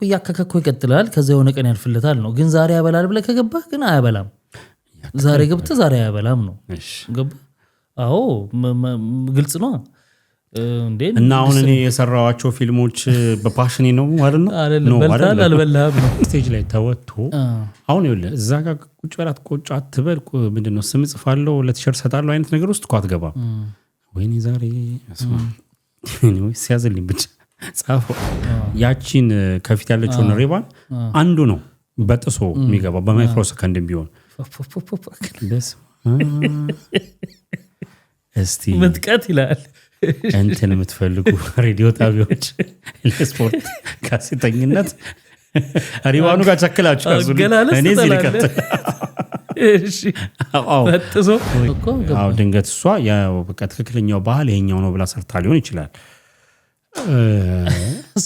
ያከከኮ ይቀጥላል ከዛ የሆነ ቀን ያልፍለታል ነው ግን ዛሬ ያበላል ብለ ከገባህ ግን አያበላም ዛሬ ገብተ ዛሬ አያበላም ነው ገባ አዎ ግልጽ ነው እንዴ እና አሁን እኔ የሰራዋቸው ፊልሞች በፓሽኔ ነው አይደል ነው በልታል አልበላህም ነው ስቴጅ ላይ ተወጥቶ አሁን ይኸውልህ እዛ ጋር ቁጭ በላት ቆጭ አትበል ምንድነው ስም ጽፋለሁ ለቲሸርት ሰጣለሁ አይነት ነገር ውስጥ ቋት ገባ ወይኔ ዛሬ አስማ ነው ሲያዝልኝ ብቻ ጻፈ ያቺን ከፊት ያለችውን ሪባን አንዱ ነው በጥሶ የሚገባው በማይክሮ ሰከንድ ቢሆን ደስ እስቲ ምጥቀት ይላል እንትን የምትፈልጉ ሬዲዮ ጣቢያዎች ለስፖርት ጋዜጠኝነት ሪባኑ ጋር ቸክላችሁ ያዙልኝ እኔ እዚህ ልቀጥል እሺ በጥሶ እኮ አዎ ድንገት እሷ ያው በቃ ትክክለኛው ባህል ይሄኛው ነው ብላ ሰርታ ሊሆን ይችላል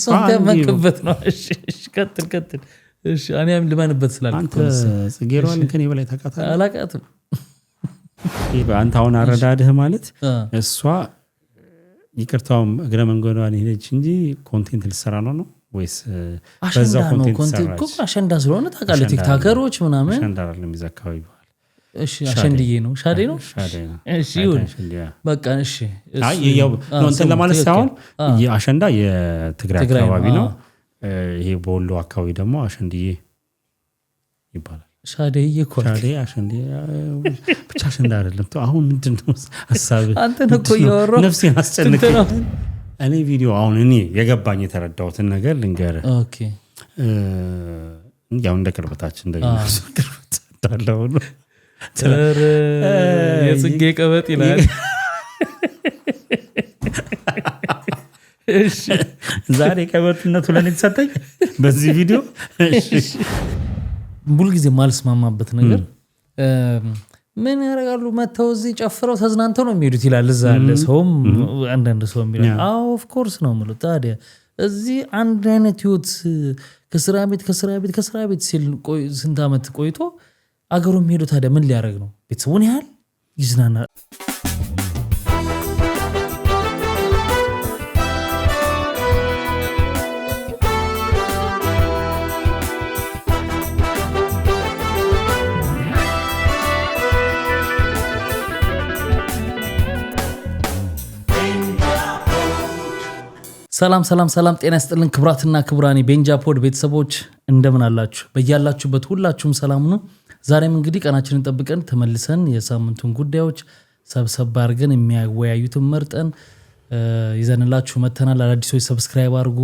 ሰንተመክበት ነው እሺ ቀጥል እሺ እኔም ልማንበት ስላልኩ አንተ ጽጌሯን ከኔ በላይ ታውቃታለህ አላውቃትም አንተ አሁን አረዳድህ ማለት እሷ ይቅርታው እግረ መንገዷን ሄደች እንጂ ኮንቴንት ልትሰራ ነው ወይስ በዛው ኮንቴንት ሰራች እኮ አሸንዳ ስለሆነ ታውቃለህ ቲክቶከሮች ምናምን አሸንዳ አይደለም የሚዘካው ይባል እሺ አሸንድዬ ነው ሻዴ ነው እሺ ይሁን በቃ እሺ አይ ያው ነው እንትን ለማለት ሳይሆን የአሸንዳ የትግራይ አካባቢ ነው ይሄ ቦሎ አካባቢ ደግሞ አሸንድዬ ይባላል ሻዴዬ እኮ ሻዴ አሸንድዬ ብቻ አሸንዳ አይደለም አሁን ምንድነው ሐሳብ አንተ ነው እኮ ያወራው ነፍሴን አስጨነቀኝ እኔ ቪዲዮ አሁን እኔ የገባኝ የተረዳሁትን ነገር ልንገር ኦኬ ያው እንደ ቅርበታችን እንደዚህ ቅርበት እንዳለው ነው ተረ የጽጌ ቀበጥ ይላል እሺ ዛሬ ቀበጥነቱ ለኔ ተሰጠኝ በዚህ ቪዲዮ እሺ ሁሉ ጊዜ ማልስማማበት ነገር ምን ያደርጋሉ መተው እዚህ ጨፍረው ተዝናንተው ነው የሚሄዱት ይላል እዛ አለ ሰውም አንዳንድ ሰው የሚላል አዎ ኦፍ ኮርስ ነው ማለት ታዲያ እዚህ አንድ አይነት ህይወት ከስራ ቤት ሲል ስንት አመት ቆይቶ አገሩ የሚሄዱ ታዲያ ምን ሊያደርግ ነው ቤተሰቡን ያህል ይዝናናል ሰላም ጤና ይስጥልን ክብራትና ክብራኒ ቤንጃ ፖድ ቤተሰቦች እንደምን አላችሁ በእያላችሁበት ሁላችሁም ሰላም ነው ዛሬም እንግዲህ ቀናችንን ጠብቀን ተመልሰን የሳምንቱን ጉዳዮች ሰብሰብ አድርገን የሚያወያዩትን መርጠን ይዘንላችሁ መተናል አዳዲሶች ሰብስክራይብ አድርጉ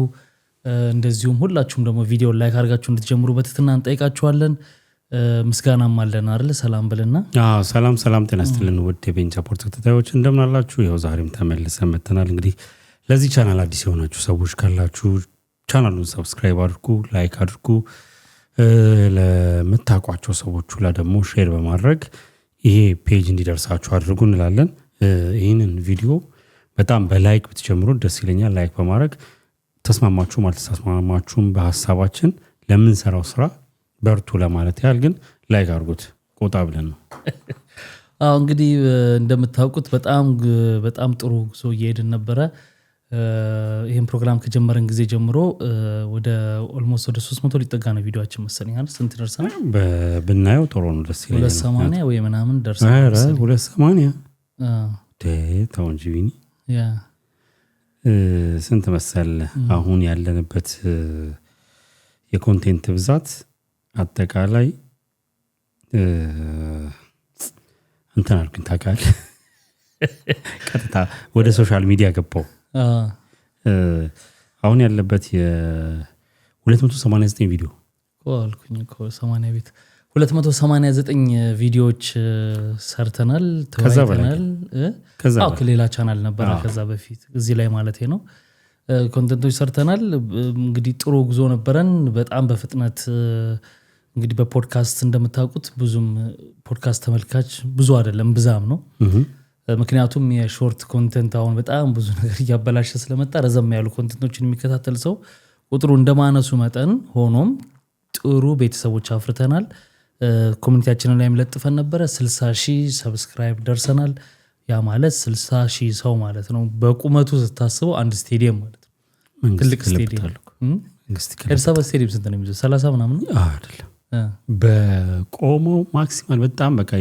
እንደዚሁም ሁላችሁም ደግሞ ቪዲዮ ላይክ አድርጋችሁ እንድትጀምሩ በትህትና እንጠይቃችኋለን ምስጋናም አለን አይደል ሰላም ብለና ሰላም ጤና ይስጥልን ውድ የቤንጃ ፖድ ተከታታዮች እንደምን አላችሁ ይኸው ዛሬም ተመልሰን መተናል እንግዲህ ለዚህ ቻናል አዲስ የሆናችሁ ሰዎች ካላችሁ ቻናሉን ሰብስክራይብ አድርጉ ላይክ አድርጉ ለምታውቋቸው ሰዎች ሁላ ደግሞ ሼር በማድረግ ይሄ ፔጅ እንዲደርሳችሁ አድርጉ እንላለን ይሄንን ቪዲዮ በጣም በላይክ ብትጀምሩ ደስ ይለኛል ላይክ በማድረግ ተስማማችሁ ማለት ተስማማችሁም በሐሳባችን ለምን ሰራው ስራ በርቱ ለማለት ያህል ግን ላይክ አድርጉት ቆጣ ብለን ነው አዎ እንግዲህ እንደምታውቁት በጣም ጥሩ ሰው እየሄድን ነበረ ይሄን ፕሮግራም ከጀመረን ጊዜ ጀምሮ ወደ ኦልሞስት ወደ 300 ሊጠጋ ነው ቪዲዮአችን መሰለኝ አይደል ስንት ደርሰናል በብናየው ጥሩ ነው ደስ ይላል 280 ወይ ምናምን ደርሰናል 280 ተው እንጂ ቢኒ ያ ስንት መሰለ አሁን ያለንበት የኮንቴንት ብዛት አጠቃላይ እንትን አልኩኝ ታውቃለህ ቀጥታ ወደ ሶሻል ሚዲያ ገባው አሁን ያለበት የ289 ቪዲዮ ቆልኩኝ 80 ቤት 289 ቪዲዮዎች ሰርተናል ተወያይተናል አው ከሌላ ቻናል ነበር ከዛ በፊት እዚህ ላይ ማለት ነው ኮንቴንቶች ሰርተናል እንግዲህ ጥሩ ጉዞ ነበረን በጣም በፍጥነት እንግዲህ በፖድካስት እንደምታውቁት ብዙም ፖድካስት ተመልካች ብዙ አይደለም ብዛም ነው ምክንያቱም የሾርት ኮንቴንት አሁን በጣም ብዙ ነገር ያበላሸ ስለመጣ ረዘም ያሉ ኮንቴንቶችን የሚከታተል ሰው ቁጥሩ እንደማነሱ መጠን ሆኖም ጥሩ ቤተሰቦች አፍርተናል ኮሚኒቲያችንን ላይም ለጥፈን ነበር 60000 ሰብስክራይብ ደርሰናል ያ ማለት 60000 ሰው ማለት ነው በቁመቱ ስታስበው አንድ ስቴዲየም ማለት ነው ትልቅ ስቴዲየም አዲስ አበባ ስቴዲየም ስንት ነው የሚይዘው? 30 ምናምን አይደለም በቆመው ማክሲማል በጣም በቃ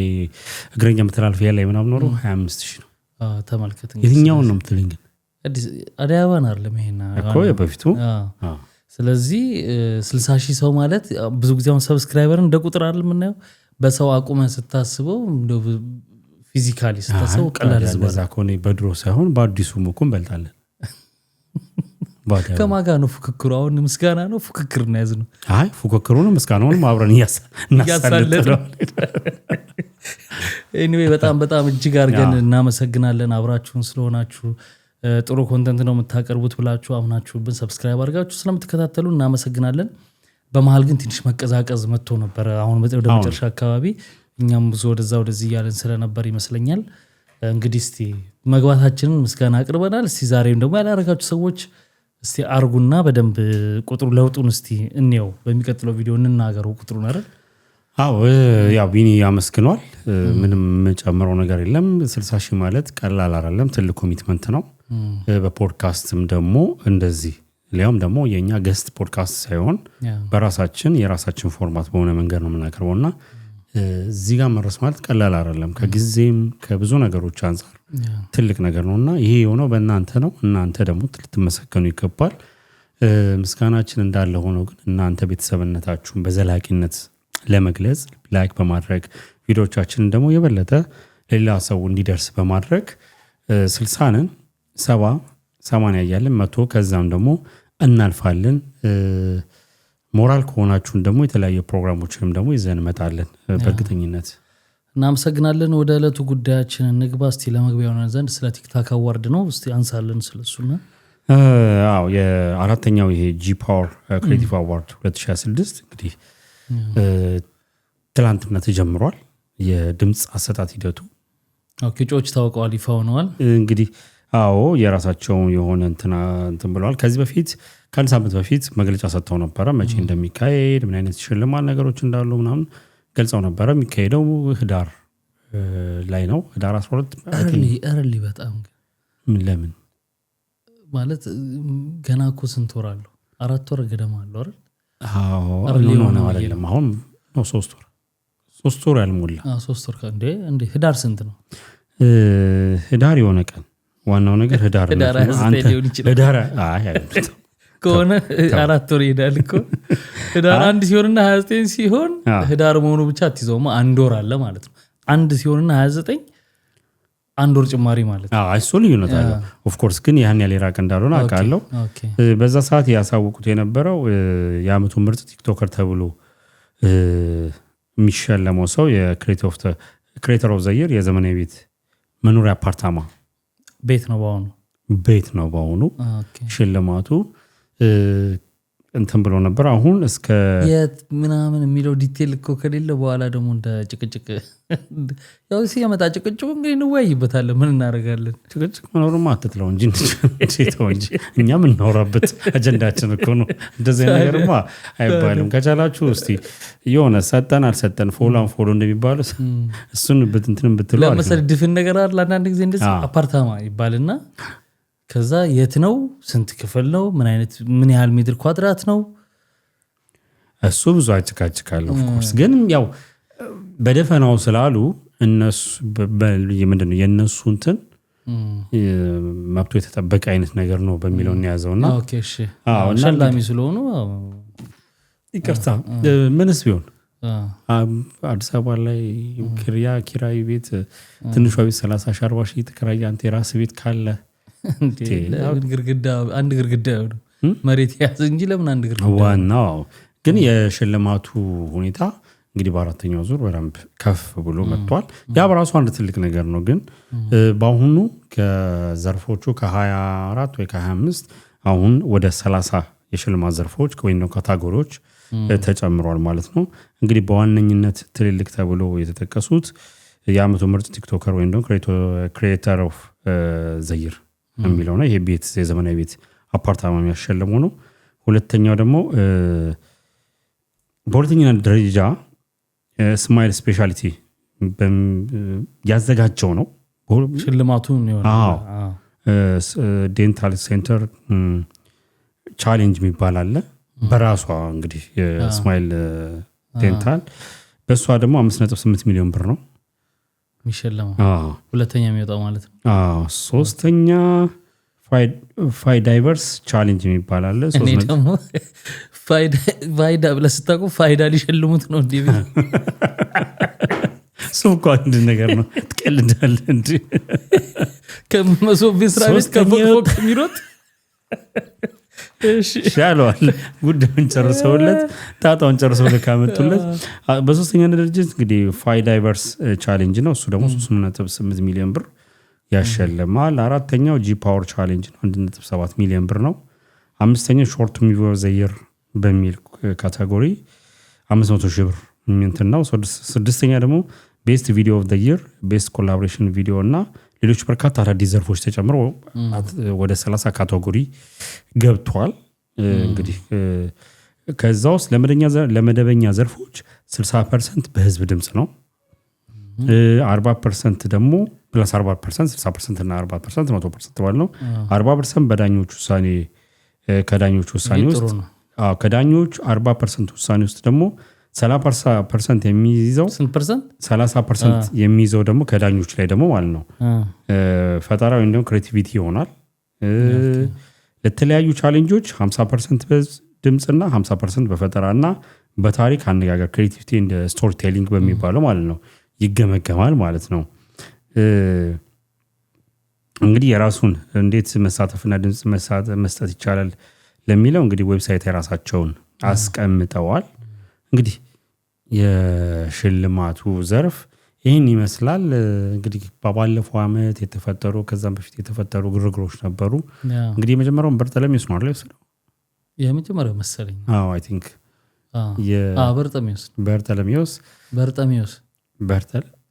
እግረኛ መተላለፊያ ላይ ምናምን ኖሮ 25,000 ነው። ተመልከት የትኛውን ነው የምትለኝ? ግን አዲስ አበባ አይደለም ይሄና እኮ በፊቱ። ስለዚህ 60,000 ሰው ማለት ብዙ ጊዜ አሁን ሰብስክራይበርን እንደ ቁጥር አይደል የምናየው፣ በሰው አቁመን ስታስበው እንደው ፊዚካሊ ስታስበው ቀላል ዝባዛ ከሆነ በድሮ ሳይሆን በአዲሱ ሙኩ እንበልጣለን። ከማጋ ነው ፉክክሩ? አሁን ምስጋና ነው ፉክክር ነው ያዝነው? አይ ፉክክሩ ነው ምስጋናውን አብረን እናሳልጠው። ኤኒዌይ በጣም እጅግ አድርገን እናመሰግናለን አብራችሁን ስለሆናችሁ። ጥሩ ኮንተንት ነው የምታቀርቡት ብላችሁ አምናችሁብን ሰብስክራይብ አድርጋችሁ ስለምትከታተሉ እናመሰግናለን። በመሀል ግን ትንሽ መቀዛቀዝ መጥቶ ነበር። አሁን ወደ መጨረሻ አካባቢ እኛም ብዙ ወደዚህ እያለን ስለነበር ይመስለኛል። እንግዲህ እስቲ መግባታችንን ምስጋና አቅርበናል። እስቲ ዛሬም ደግሞ ያላረጋችሁ ሰዎች እስቲ አርጉና በደንብ ቁጥሩ ለውጡን እስቲ እንየው። በሚቀጥለው ቪዲዮ እንናገረው ቁጥሩን አይደል? አዎ ያው ቢኒ ያመስግኗል። ምንም ጨምረው ነገር የለም። 60,000 ማለት ቀላል አይደለም፣ ትልቅ ኮሚትመንት ነው። በፖድካስትም ደግሞ እንደዚህ ሊያውም ደግሞ የኛ ገስት ፖድካስት ሳይሆን በራሳችን የራሳችን ፎርማት በሆነ መንገድ ነው የምናቀርበውና እዚህ ጋር መድረስ ማለት ቀላል አይደለም። ከጊዜም ከብዙ ነገሮች አንፃር ትልቅ ነገር ነውና ይሄ የሆነው በእናንተ ነው። እናንተ ደግሞ ልትመሰገኑ ይገባል። ምስጋናችን እንዳለ ሆኖ ግን እናንተ ቤተሰብነታችሁን በዘላቂነት ለመግለጽ ላይክ በማድረግ ቪዲዮዎቻችንን ደግሞ የበለጠ ሌላ ሰው እንዲደርስ በማድረግ 60ን 70 80 እያለን 100 ከዛም ደግሞ እናልፋለን። ሞራል ከሆናችሁን ደግሞ የተለያየ ፕሮግራሞችንም ደግሞ ይዘን እንመጣለን በእርግጠኝነት። እናመሰግናለን። ወደ ዕለቱ ጉዳያችን እንግባ። እስቲ ለመግቢያው ነው ዘንድ ስለ ቲክታክ አዋርድ ነው እስቲ አንሳለን ስለሱና። አዎ የአራተኛው ይሄ ጂ ፓወር ክሬቲቭ አዋርድ 2026 እንግዲህ ትላንትና ተጀምሯል የድምጽ አሰጣጥ ሂደቱ። ኦኬ ጮች ታውቀዋል፣ ይፋ ሆነዋል እንግዲህ። አዎ የራሳቸው የሆነ እንትን ብለዋል። ከዚህ በፊት ከአንድ ሳምንት በፊት መግለጫ ሰጥተው ነበረ መቼ እንደሚካሄድ ምን አይነት ሽልማት ነገሮች እንዳሉ ምናምን ገልጸው ነበረ። የሚካሄደው ህዳር ላይ ነው፣ ህዳር 12 እርሊ በጣም ምን ለምን ማለት ገና እኮ ስንት ወር አለው? 4 ወር ገደማ አለው አይደል? አዎ ነው አይደለም? አሁን ነው 3 ወር ያልሞላ 3 ወር እንዴ ህዳር ስንት ነው? ህዳር የሆነ ቀን ዋናው ነገር ህዳር ነው። አንተ ህዳር ከሆነ 4 ወር ይሄዳል እኮ። ህዳር 1 ሲሆንና 29 ሲሆን ህዳር መሆኑ ብቻ አትይዘውማ፣ 1 ወር አለ ማለት ነው። 1 ሲሆንና 29 1 ወር ጭማሪ ማለት ነው። እሱ ልዩነት አለው ኦፍ ኮርስ፣ ግን ያን ያለ ራቅ እንዳልሆነ አውቃለሁ። በዛ ሰዓት ያሳውቁት የነበረው የዓመቱ ምርጥ ቲክቶከር ተብሎ የሚሸለመው ሰው የክሬተር ኦፍ ዘ ይር የዘመናዊ ቤት መኖሪያ አፓርታማ ቤት ነው በአሁኑ ሽልማቱ እንትን ብሎ ነበር። አሁን እስከ የት ምናምን የሚለው ዲቴል እኮ ከሌለ በኋላ ደግሞ እንደ ጭቅጭቅ ያው ሲያመጣ ጭቅጭቅ እንግዲህ እንወያይበታለን። ምን እናደርጋለን? ጭቅጭቅ መኖርማ አትጥለው እንጂ እኛ ምናወራበት አጀንዳችን እኮ ነው። እንደዚህ ነገርማ አይባልም። ከቻላችሁ እስቲ የሆነ ሰጠን አልሰጠን ፎላን ፎሎ እንደሚባሉ እሱን እንትን ብትሉ ለምሳሌ ድፍን ነገር አለ። አንዳንድ ጊዜ እንደዚህ አፓርታማ ይባልና ከዛ የት ነው፣ ስንት ክፍል ነው፣ ምን ያህል ሜትር ኳድራት ነው፣ እሱ ብዙ አጭቃጭቃለሁ። ኦፍ ኮርስ ግን ያው በደፈናው ስላሉ እነሱ ምንድነው የነሱ እንትን መብቶ የተጠበቀ አይነት ነገር ነው በሚለው እንያዘውና ኦኬ እሺ ሸላሚ ስለሆኑ ይቅርታ ምንስ ቢሆን አዲስ አበባ ላይ ኪራይ ቤት ትንሿ ቤት 30,000-40,000 ተከራይ አንተ የራስ ቤት ካለ አንድ ግርግዳ መሬት ያዝ እንጂ ለምን አንድ ግርግዳ? ዋናው ግን የሽልማቱ ሁኔታ እንግዲህ በአራተኛው ዙር በደንብ ከፍ ብሎ መጥቷል። ያ በራሱ አንድ ትልቅ ነገር ነው። ግን በአሁኑ ከዘርፎቹ ከ24 ወይ ከ25 አሁን ወደ 30 የሽልማት ዘርፎች ወይም ካታጎሪዎች ተጨምሯል ማለት ነው። እንግዲህ በዋነኝነት ትልልቅ ተብሎ የተጠቀሱት የዓመቱ ምርጥ ቲክቶከር ወይም ደግሞ ክሬተር ኦፍ ዘ ይር የሚለው ነው። ይሄ ቤት የዘመናዊ ቤት አፓርታማ የሚያሸልመው ነው። ሁለተኛው ደግሞ በሁለተኛ ደረጃ ስማይል ስፔሻሊቲ ያዘጋጀው ነው ሽልማቱ ነው። ዴንታል ሴንተር ቻሌንጅ የሚባል አለ። በራሷ እንግዲህ የስማይል ዴንታል በእሷ ደግሞ 5.8 ሚሊዮን ብር ነው የሚሸለመው። ሁለተኛ የሚወጣው ማለት ነው። ሶስተኛ ፋይዳይቨርስ ቻሌንጅ የሚባል አለ። እኔ ደግሞ ፋይዳ ብለህ ስታውቁ ፋይዳ ሊሸልሙት ነው እንዲህ እሱ እኮ አንድ ነገር ነው። ትቀልዳለህ እንጂ ከመሶብ ስራ ቤት ከፎቅ የሚሮጥ ሻለዋል። ጉዳዩን ጨርሰውለት ጣጣውን ጨርሰውለት ካመጡለት በሶስተኛ ድርጅት እንግዲህ ፋይዳይቨርስ ቻሌንጅ ነው። እሱ ደግሞ 3.8 ሚሊዮን ብር ያሸልማል። አራተኛው ጂ ፓወር ቻሌንጅ ነው 1.7 ሚሊዮን ብር ነው። አምስተኛው ሾርት ሙቪ ኦፍ ዘ ይር በሚል ካቴጎሪ 500 ሺህ ብር እንትን ነው። ስድስተኛ ደግሞ ቤስት ቪዲዮ ኦፍ ዘ ይር፣ ቤስት ኮላቦሬሽን ቪዲዮ እና ሌሎች በርካታ አዳዲስ ዘርፎች ተጨምሮ ወደ 30 ካቴጎሪ ገብቷል። እንግዲህ ከዛ ውስጥ ለመደበኛ ዘርፎች 60% በህዝብ ድምጽ ነው። 40% ደግሞ ፕላስ 40% 60% እና 40% 100% ማለት ነው። 40% በዳኞች ውሳኔ ከዳኞች ውሳኔ ውስጥ ከዳኞች 40% ውሳኔ ውስጥ ደግሞ 30% የሚይዘው 30% የሚይዘው ደግሞ ከዳኞች ላይ ደግሞ ማለት ነው ፈጠራ ወይም ደግሞ ክሬቲቪቲ ይሆናል። ለተለያዩ ቻሌንጆች 50% በድምጽና 50% በፈጠራና በታሪክ አነጋገር ክሬቲቪቲ እንደ ስቶሪ ቴሊንግ በሚባለው ማለት ነው ይገመገማል ማለት ነው። እንግዲህ የራሱን እንዴት መሳተፍና ድምጽ መስጠት ይቻላል ለሚለው እንግዲህ ዌብሳይት የራሳቸውን አስቀምጠዋል። እንግዲህ የሽልማቱ ዘርፍ ይህን ይመስላል። እንግዲህ ባለፈው ዓመት የተፈጠሩ ከዛም በፊት የተፈጠሩ ግርግሮች ነበሩ። እንግዲህ የመጀመሪያውን በርተለሚውስ ነው አይደል? የመጀመሪያው መሰለኝ። አይ ቲንክ በርተለሚውስ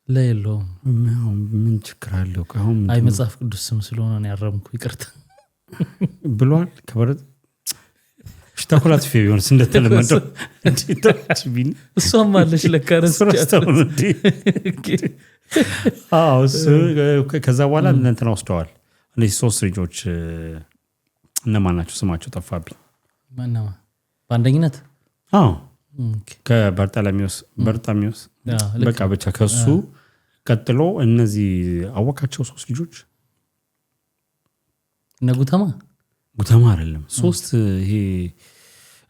ለየለውም ምን ችግር አለው? አሁን አይ መጽሐፍ ቅዱስ ስም ስለሆነ ነው ያረምኩ፣ ይቅርታ ብሏል። ከበረት ሽታኮላት ቢሆንስ እንደተለመደው እሷም አለች ለካ ረስቻለሁ። ከዛ በኋላ እንትና ወስደዋል። እነዚህ 3 ልጆች እነማን ናቸው? ስማቸው ጠፋብኝ። በአንደኝነት ከበርጠለሚውስ በቃ ብቻ ከሱ ቀጥሎ እነዚህ አወቃቸው 3 ልጆች እነ ጉተማ አይደለም 3 ይሄ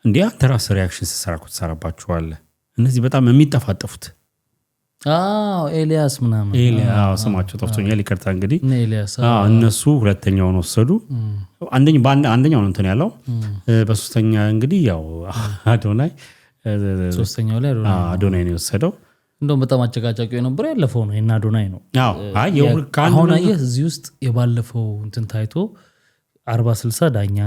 እንዴ አንተ ራስህ ሪአክሽን ትሰራባቸዋለህ። እነዚህ በጣም የሚጠፋጠፉት ኤልያስ ምናምን ስማቸው ጠፍቶኛል፣ ይቅርታ። እንግዲህ እነሱ ሁለተኛውን ወሰዱ። አንደኛው ነው እንትን ያለው። በሶስተኛ እንግዲህ ያው አዶናይ ሶስተኛው ላይ አዶናይ ነው የወሰደው። እንደውም በጣም አጨቃጫቂ የነበረው ያለፈው ነው እና አዶናይ ነው። አሁን አየህ እዚህ ውስጥ የባለፈው እንትን ታይቶ 40-60 ዳኛ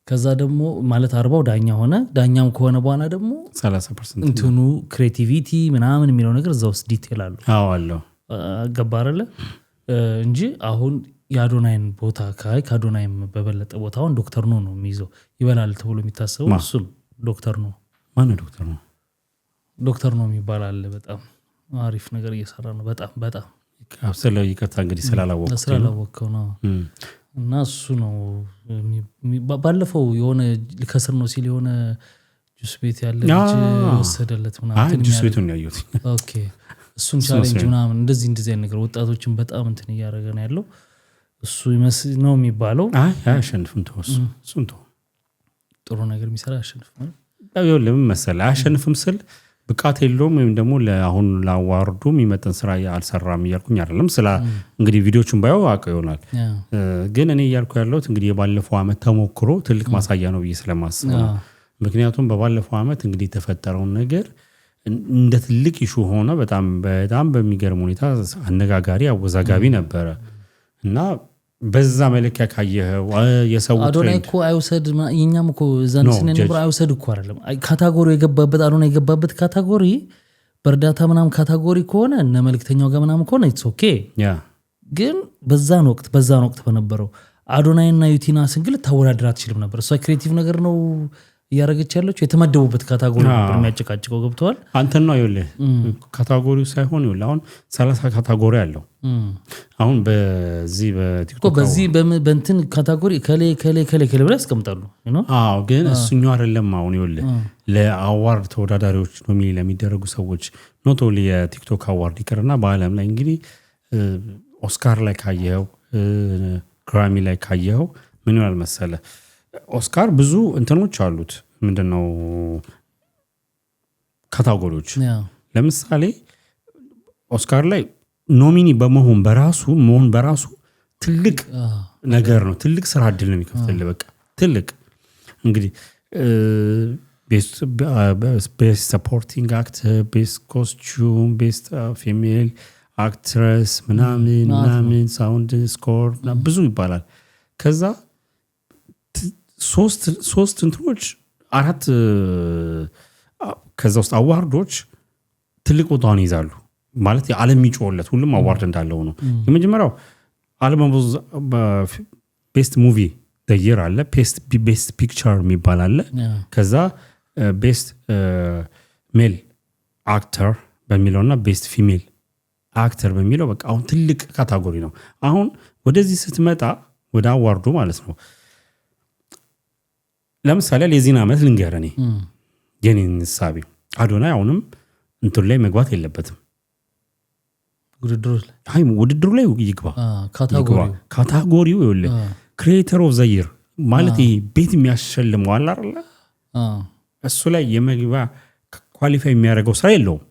ከዛ ደግሞ ማለት 40 ዳኛ ሆነ። ዳኛም ከሆነ በኋላ ደግሞ 30% እንትኑ ክሬቲቪቲ ምናምን የሚለው ነገር እዛ ውስጥ ዲቴል አሉ። አለው ገባረለ እንጂ አሁን የአዶናይን ቦታ ከአዶናይም በበለጠ ቦታ አሁን ዶክተር ነው የሚይዘው። ይበላል ተብሎ የሚታሰበው እሱ ነው። ዶክተር ነው። ማነው ዶክተር ነው? ዶክተር ነው የሚባል አለ። በጣም አሪፍ ነገር እየሰራ ነው። በጣም አብሰለው ይቀጣ እንግዲህ ስላላወቀው ነው። እና እሱ ነው ባለፈው የሆነ ከስር ነው ሲል የሆነ ጁስ ቤት ያለ ልጅ ወሰደለት ምናምን ጁስ ቤቱን ያዩት። ኦኬ እሱን ቻሌንጅ ምናምን እንደዚህ ነገር ወጣቶችን በጣም እንትን እያደረገ ነው ያለው። እሱ ይመስል ነው የሚባለው። አያሸንፍም። እሱን ጥሩ ነገር የሚሰራ አያሸንፍም። ያው ለምን መሰለህ አያሸንፍም ስል ብቃት የለውም ወይም ደግሞ ለአሁን ላዋርዱ የሚመጥን ስራ አልሰራም እያልኩኝ አይደለም። እንግዲህ ቪዲዮቹን ባየው አውቀው ይሆናል። ግን እኔ እያልኩ ያለሁት እንግዲህ የባለፈው ዓመት ተሞክሮ ትልቅ ማሳያ ነው ብዬ ስለማስብ ነው። ምክንያቱም በባለፈው ዓመት እንግዲህ የተፈጠረውን ነገር እንደ ትልቅ ኢሹ ሆነ። በጣም በሚገርም ሁኔታ አነጋጋሪ አወዛጋቢ ነበረ እና በዛ መለኪያ ካየኸው የሰው አዶናይ እኮ አይውሰድ የኛም እኮ ዛን ስነንብር አይውሰድ እኮ አይደለም ካታጎሪ የገባበት አዶናይ የገባበት ካታጎሪ በእርዳታ ምናምን ካታጎሪ ከሆነ እነ መልክተኛው ጋር ምናምን ከሆነ ኢትስ ኦኬ። ግን በዛን ወቅት በነበረው አዶናይና ዩቲናስን ግን ታወዳድር አትችልም ነበር። እሷ ክሬቲቭ ነገር ነው እያደረገች ያለችው የተመደቡበት ካታጎሪ ነበር የሚያጨቃጭቀው ገብተዋል አንተ ነው ይኸውልህ ካታጎሪው ሳይሆን ይኸውልህ አሁን 30 ካታጎሪ አለው አሁን በዚህ በቲክቶክ በዚህ በእንትን ካታጎሪ ከሌ ብለው ያስቀምጣሉ ግን እሱኛው አይደለም አሁን ይኸውልህ ለአዋርድ ተወዳዳሪዎች ኖሚኒ ለሚደረጉ ሰዎች ኖት ኦንሊ የቲክቶክ አዋርድ ይቀርና በአለም ላይ እንግዲህ ኦስካር ላይ ካየኸው ግራሚ ላይ ካየኸው ምን ይላል መሰለህ ኦስካር ብዙ እንትኖች አሉት ምንድነው ካታጎሪዎች ለምሳሌ ኦስካር ላይ ኖሚኒ በመሆን በራሱ ትልቅ ነገር ነው ትልቅ ስራ እድል ነው የሚከፍትልህ በቃ ትልቅ እንግዲህ ቤስት ሰፖርቲንግ አክተር ቤስት ኮስቹም ቤስት ፊሜል አክትረስ ምናምን ሳውንድ ስኮር ብዙ ይባላል ከዛ ሶስት እንትኖች አራት ከዛ ውስጥ አዋርዶች ትልቅ ቦታውን ይዛሉ ማለት የዓለም የሚጮህለት ሁሉም አዋርድ እንዳለው ነው የመጀመሪያው ዓለም ቤስት ሙቪ ደየር አለ ቤስት ፒክቸር የሚባል አለ ከዛ ቤስት ሜል አክተር በሚለውና ቤስት ፊሜል አክተር በሚለው በቃ አሁን ትልቅ ካታጎሪ ነው አሁን ወደዚህ ስትመጣ ወደ አዋርዱ ማለት ነው ለምሳሌ ለዚህን ዓመት ልንገረኔ የኔን ንሳቢ አዶናይ አሁንም እንትን ላይ መግባት የለበትም ውድድሩ ላይ ይግባ ካታጎሪው ይኸውልህ ክሪኤተር ኦፍ ዘ ይር ማለት ይሄ ቤት የሚያሸልመው አለ አይደል እሱ ላይ የመግባ ኳሊፋይ የሚያደርገው ስራ የለውም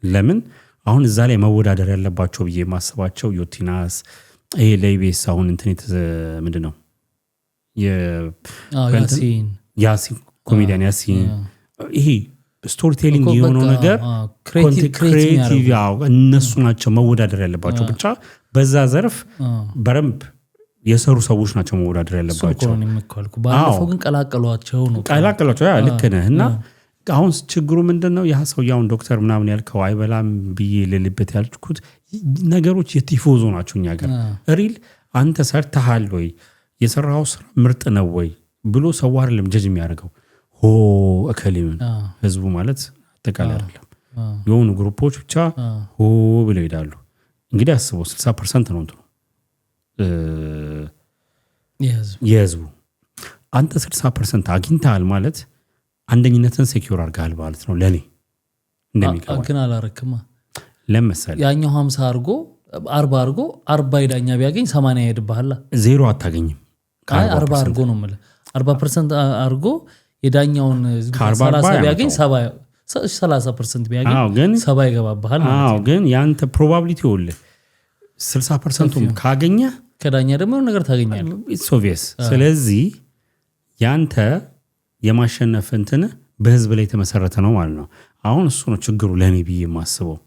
ለምን አሁን እዛ ላይ መወዳደር ያለባቸው ብዬ ማስባቸው ዮቲናስ ይሄ ለኢቢኤስ አሁን እንትን ምንድነው ያሲን ኮሜዲያን ያሲን ይሄ ስቶሪ ቴሊንግ የሆነው ነገር ክሬቲቭ እነሱ ናቸው መወዳደር ያለባቸው ብቻ በዛ ዘርፍ በረምብ የሰሩ ሰዎች ናቸው መወዳደር ያለባቸው ባለፈው ግን ቀላቀሏቸው ልክ ነህ እና አሁን ችግሩ ምንድነው ያ ሰው ያውን ዶክተር ምናምን ያልከው አይበላም ብዬ ልልበት ያልኩት ነገሮች የቲፎዞ ናቸው እኛ ጋር ሪል አንተ ሰርተሃል ወይ የሰራው ስራ ምርጥ ነው ወይ ብሎ ሰው አይደለም ጀጅ የሚያደርገው እከሌምን ህዝቡ ማለት አጠቃላይ አይደለም የሆኑ ግሩፖች ብቻ ብለው ይሄዳሉ እንግዲህ አስበው 60% ነው እንትኑ የህዝቡ አንተ 60% አግኝተሃል ማለት አንደኝነትን ሴኩር አድርገሃል ማለት ነው ለኔ እንደሚቀበል ግን አላረክማ ለምሳሌ ያኛው 50 አርጎ 40 ይዳኛ ቢያገኝ 80 ይሄድብሃል ዜሮ አታገኝም 40 አርጎ ነው ማለት 40% አርጎ የዳኛውን 30 ቢያገኝ 30% ቢያገኝ 70 ይገባብሃል ማለት ግን ያንተ ፕሮባቢሊቲ ወለ 60% ካገኘ ከዳኛ ደግሞ ነገር ታገኛለህ ኢትስ ኦብቪየስ ስለዚህ ያንተ የማሸነፍ እንትን በህዝብ ላይ የተመሰረተ ነው ማለት ነው አሁን እሱ ነው ችግሩ ለኔ ብዬ ማስበው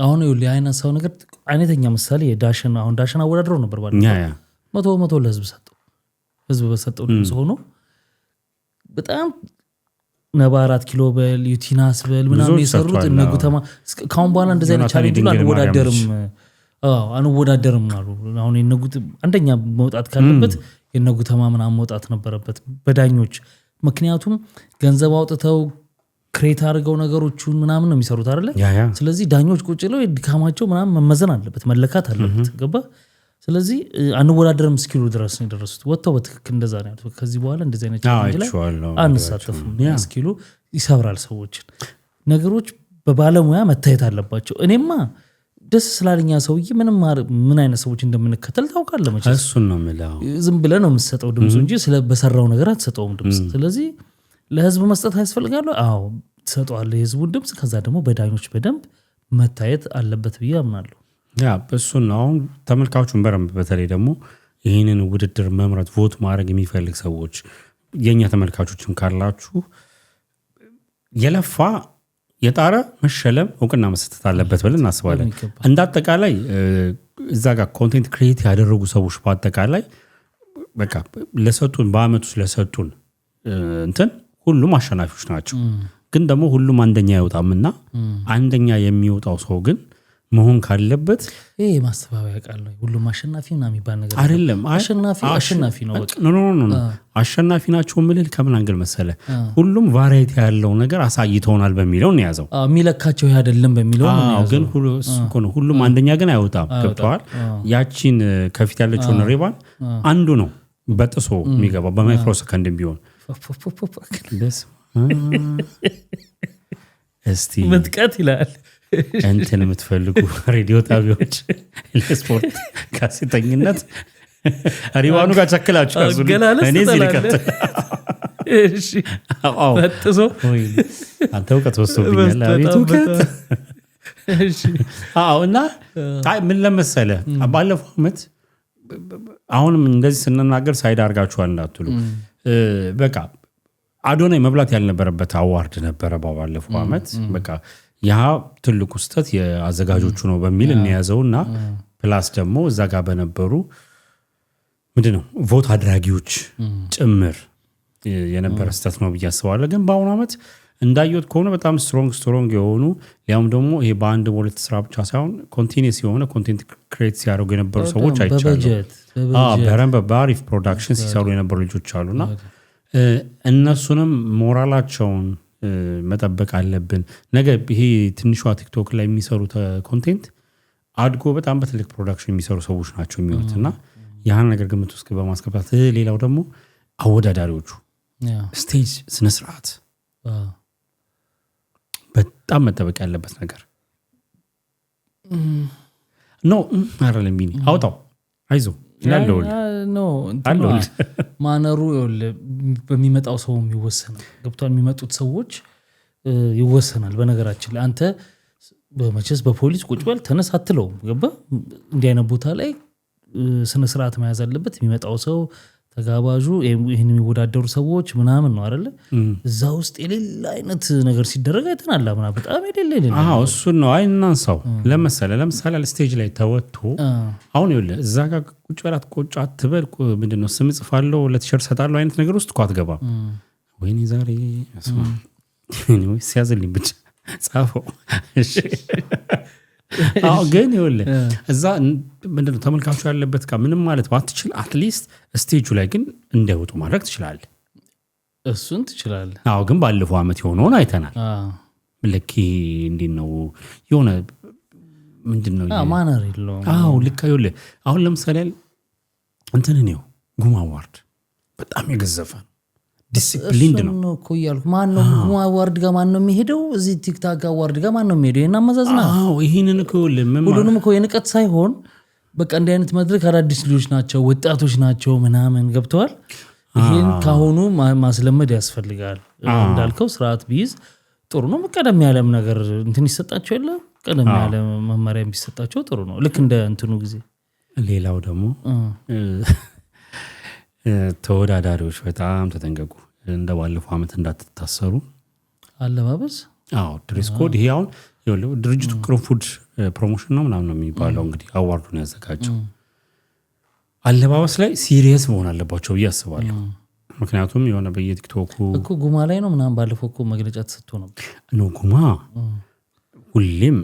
አሁን ይኸውልህ አይነሳው ነገር አይነተኛ ምሳሌ ዳሽን አወዳድሮ ነበር ባለው 100 ለህዝብ ሰጠው ህዝብ በሰጠው ድምጽ ሆኖ በጣም ነባራት ኪሎ በል ዩቲናስ በል ምናምን የሰሩት እነጉተማ ካሁን በኋላ እንደዚህ አይነት ቻሌንጅ አንወዳደርም አሉ አሁን የነጉት አንደኛ መውጣት ካለበት የነጉተማ ምናምን መውጣት ነበረበት በዳኞች ምክንያቱም ገንዘብ አውጥተው ክሬት አድርገው ነገሮቹን ምናምን ነው የሚሰሩት አይደለ ስለዚህ ዳኞች ቁጭ ብለው ድካማቸው ምናምን መመዘን አለበት መለካት አለበት ገባ ስለዚህ አንወዳደርም እስኪሉ ድረስ ነው የደረሱት ወጥተው በትክክል እንደዛ ነው ያሉት ከዚህ በኋላ እንደዚህ አይነት ቻሌንጅ ላይ አንሳተፍም እስኪሉ ይሰብራል ሰዎችን ነገሮች በባለሙያ መታየት አለባቸው እኔማ ደስ ስላለኛ ሰውዬ ምን አይነት ሰዎች እንደምንከተል ታውቃለህ መቼ እሱን ነው የምለው ዝም ብለህ ነው የምትሰጠው ድምጽ እንጂ በሰራው ነገር አትሰጠውም ድምጽ ስለዚህ ለህዝብ መስጠት ያስፈልጋል ትሰጠዋለህ የህዝቡን ድምጽ ከዛ ደግሞ በዳኞች በደንብ መታየት አለበት ብዬ አምናለሁ እሱን ነው አሁን ተመልካቾቹን በረምብ በተለይ ደግሞ ይህንን ውድድር መምራት ቮት ማድረግ የሚፈልግ ሰዎች የኛ ተመልካቾችም ካላችሁ የለፋ የጣረ መሸለም እውቅና መስጠት አለበት ብለን እናስባለን እንዳጠቃላይ እዛ ጋር ኮንቴንት ክሬት ያደረጉ ሰዎች በአጠቃላይ በቃ ለሰጡን በአመቱ ስለሰጡን እንትን ሁሉም አሸናፊዎች ናቸው ግን ደግሞ ሁሉም አንደኛ አይወጣምና አንደኛ የሚወጣው ሰው ግን መሆን ካለበት ይሄ ማስተባበያ ቃል ነው። ሁሉም አሸናፊ ምናምን የሚባል ነገር አይደለም። አሸናፊ ነው በቃ። ኖ አሸናፊ ናቸው ምልል ከምን አንግል መሰለ ሁሉም ቫራይቲ ያለው ነገር አሳይተውናል በሚለው ነው ያዘው። የሚለካቸው ይሄ አይደለም በሚለው ነው ያዘው። ግን ሁሉም አንደኛ ግን አይወጣም። ገብተዋል። ያቺን ከፊት ያለችውን ሬባን አንዱ ነው በጥሶ የሚገባው በማይክሮ ሰከንድ ቢሆን እስቲ መጥቀት ይላል። እንትን የምትፈልጉ ሬዲዮ ጣቢያዎች ለስፖርት ጋዜጠኝነት ሪባኑ ጋር ቸክላችሁ ያዙ። እኔ እዚህ ልቀጥል። በጥሶ አንተ እውቀት ወስዶብኛል። አቤት እውቀት። እና ምን ለመሰለ ባለፈው ዓመት አሁንም እንደዚህ ስንናገር ሳይድ አድርጋችኋል እንዳትሉ በቃ አዶናይ መብላት ያልነበረበት አዋርድ ነበረ ባለፈው ዓመት። በቃ ያ ትልቁ ስህተት የአዘጋጆቹ ነው በሚል እንያዘውና ፕላስ ደግሞ እዛ ጋር በነበሩ ምንድነው ቮት አድራጊዎች ጭምር የነበረ ስህተት ነው ብዬ አስባለሁ። ግን በአሁኑ ዓመት እንዳየሁት ከሆነ በጣም ስትሮንግ የሆኑ ሊያውም ደግሞ ይሄ በአንድ በሁለት ስራ ብቻ ሳይሆን ኮንቲኒየስ የሆነ ኮንቴንት ክሬት ሲያደርጉ የነበሩ ሰዎች አይቻሉ። በአሪፍ ፕሮዳክሽን ሲሰሩ የነበሩ ልጆች አሉና እነሱንም ሞራላቸውን መጠበቅ አለብን። ነገ ይሄ ትንሿ ቲክቶክ ላይ የሚሰሩት ኮንቴንት አድጎ በጣም በትልቅ ፕሮዳክሽን የሚሰሩ ሰዎች ናቸው የሚሆኑት እና ያን ነገር ግምት ውስጥ በማስገባት ሌላው ደግሞ አወዳዳሪዎቹ ስቴጅ ስነስርዓት በጣም መጠበቅ ያለበት ነገር ነው። አይደለም ቢኒ አውጣው አይዞ ማነሩ በሚመጣው ሰው ይወሰናል። ገብቷል። የሚመጡት ሰዎች ይወሰናል። በነገራችን ላይ አንተ በመቼስ በፖሊስ ቁጭ በል ተነስ አትለውም። ገባ እንዲህ አይነት ቦታ ላይ ስነ ስርዓት መያዝ አለበት። የሚመጣው ሰው ተጋባዡ ይህን የሚወዳደሩ ሰዎች ምናምን ነው አይደለ? እዛ ውስጥ የሌላ አይነት ነገር ሲደረግ አይተናል። ምናምን በጣም የሌለ እሱን ነው አይናንሳው ለምሳሌ ስቴጅ ላይ ተወጥቶ አሁን ይኸውልህ እዛ ጋር ቁጭ በላት ቆጭ አትበል ምንድነው ስም ጽፋለሁ ለቲሸርት ሰጣለሁ አይነት ነገር ውስጥ እኮ አትገባም። ወይኔ ዛሬ ሲያዝልኝ ብቻ ጻፈው። ግን ይኸውልህ እዛ ምንድነው ተመልካቹ ያለበት ጋር ምንም ማለት ባትችል አትሊስት ስቴጁ ላይ ግን እንዳይወጡ ማድረግ ትችላለህ። እሱን ትችላለህ። ግን ባለፈው ዓመት የሆነውን አይተናል። ልክ እንዴት ነው የሆነ ምንድነው ማነር የለውም። ልክ ይኸውልህ አሁን ለምሳሌ እንትን ነው ጉማ አዋርድ በጣም የገዘፈ ዲሲፕሊንድ ነው እኮ እያልኩ ማነው ጉማ አዋርድ ጋር ማነው የሚሄደው? እዚህ ቲክታክ ጋር አዋርድ ጋር ማነው የሚሄደው? ይሄን አመዛዝና ይሄንን እኮ ሁሉንም እኮ የንቀት ሳይሆን በቃ እንዲህ አይነት መድረክ አዳዲስ ልጆች ናቸው ወጣቶች ናቸው ምናምን ገብተዋል። ይሄን ካሁኑ ማስለመድ ያስፈልጋል። እንዳልከው ስርዓት ቢይዝ ጥሩ ነው። ቀደም ያለም ነገር እንትን ይሰጣቸው የለ ቀደም ያለ መመሪያ ቢሰጣቸው ጥሩ ነው። ልክ እንደ እንትኑ ጊዜ ሌላው ደግሞ ተወዳዳሪዎች በጣም ተጠንቀቁ። እንደ ባለፈው ዓመት እንዳትታሰሩ። አለባበስ ድሬስ ኮድ ይሄ አሁን ድርጅቱ ቅርንፉድ ፕሮሞሽን ነው ምናምን ነው የሚባለው እንግዲህ አዋርዱን ያዘጋጀው። አለባበስ ላይ ሲሪየስ መሆን አለባቸው ብዬ አስባለሁ። ምክንያቱም የሆነ በየቲክቶኩ እኮ ጉማ ላይ ነው ምናምን ባለፈው እኮ መግለጫ ተሰጥቶ ነበር። ጉማ ሁሌም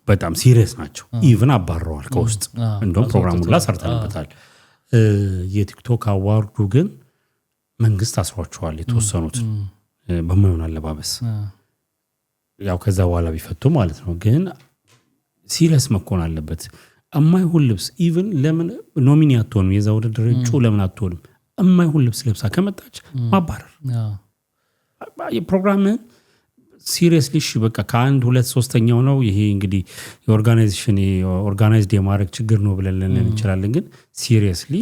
በጣም ሲሪየስ ናቸው። ኢቭን አባረዋል ከውስጥ እንደውም ፕሮግራሙን ላይ ሰርተንበታል። የቲክቶክ አዋርዱ ግን መንግስት አስሯቸዋል የተወሰኑት በማይሆን አለባበስ። ያው ከዛ በኋላ ቢፈቱ ማለት ነው። ግን ሲሪየስ መኮን አለበት። እማይሆን ልብስ ኢቭን ለምን ኖሚኒ አትሆንም? የዛ ውድድር እጩ ለምን አትሆንም? እማይሆን ልብስ ለብሳ ከመጣች ማባረር። የፕሮግራምን ሲሪየስሊ በቃ ከአንድ ሁለት ሶስተኛው ነው ይሄ እንግዲህ የኦርጋናይዜሽን ኦርጋናይዝድ የማድረግ ችግር ነው ብለን ልንል እንችላለን። ግን ሲሪየስሊ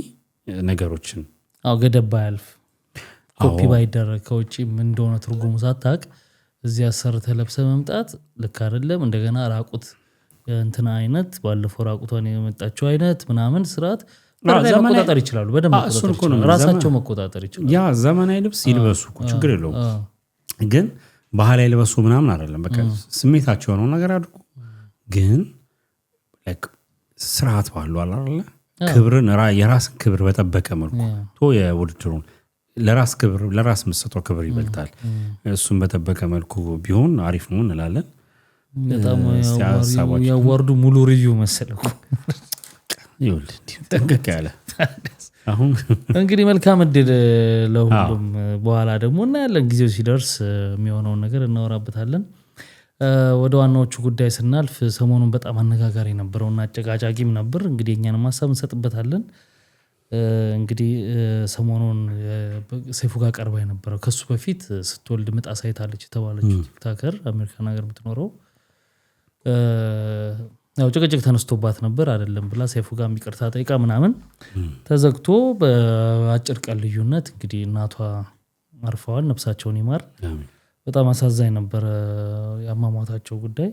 ነገሮችን ገደብ ባያልፍ ኮፒ ባይደረግ ከውጭ ምን እንደሆነ ትርጉሙ ሳታቅ እዚህ አሰርተህ ለብሰህ መምጣት ልክ አይደለም። እንደገና ራቁት እንትና አይነት ባለፈው ራቁቷን የመጣቸው አይነት ምናምን ስርዓት መቆጣጠር ይችላሉ። በደንብ ራሳቸው መቆጣጠር ይችላሉ። ያ ዘመናዊ ልብስ ይልበሱ ችግር የለውም። ግን ባህላዊ ልበሱ ምናምን አይደለም። በቃ ስሜታቸው የሆነው ነገር አድርጉ። ግን ስርዓት ባለው አይደለ ክብርን የራስን ክብር በጠበቀ መልኩ የውድድሩን ለራስ ክብር ለራስ መስጠት ክብር ይበልጣል። እሱን በጠበቀ መልኩ ቢሆን አሪፍ ነው እንላለን። በጣም ያዋርዱ ሙሉ ሪቪው መሰለኩ ጠንቀቅ ያለ አሁን እንግዲህ መልካም እድል ለሁሉም። በኋላ ደግሞ እናያለን ጊዜው ሲደርስ የሚሆነውን ነገር እናወራበታለን። ወደ ዋናዎቹ ጉዳይ ስናልፍ ሰሞኑን በጣም አነጋጋሪ ነበረውና አጨቃጫቂም ነበር። እንግዲህ እኛንም ሀሳብ እንሰጥበታለን። እንግዲህ ሰሞኑን ሰይፉ ጋር ቀርባ የነበረው ከሱ በፊት ስትወልድ ምጥ አሳይታለች የተባለችው ቲክቶከር አሜሪካን ሀገር የምትኖረው ያው ጭቅጭቅ ተነስቶባት ነበር አይደለም ብላ ሰይፉ ጋር ይቅርታ ጠይቃ ምናምን ተዘግቶ በአጭር ቀን ልዩነት እንግዲህ እናቷ አርፈዋል። ነፍሳቸውን ይማር። በጣም አሳዛኝ ነበር ያሟሟታቸው ጉዳይ።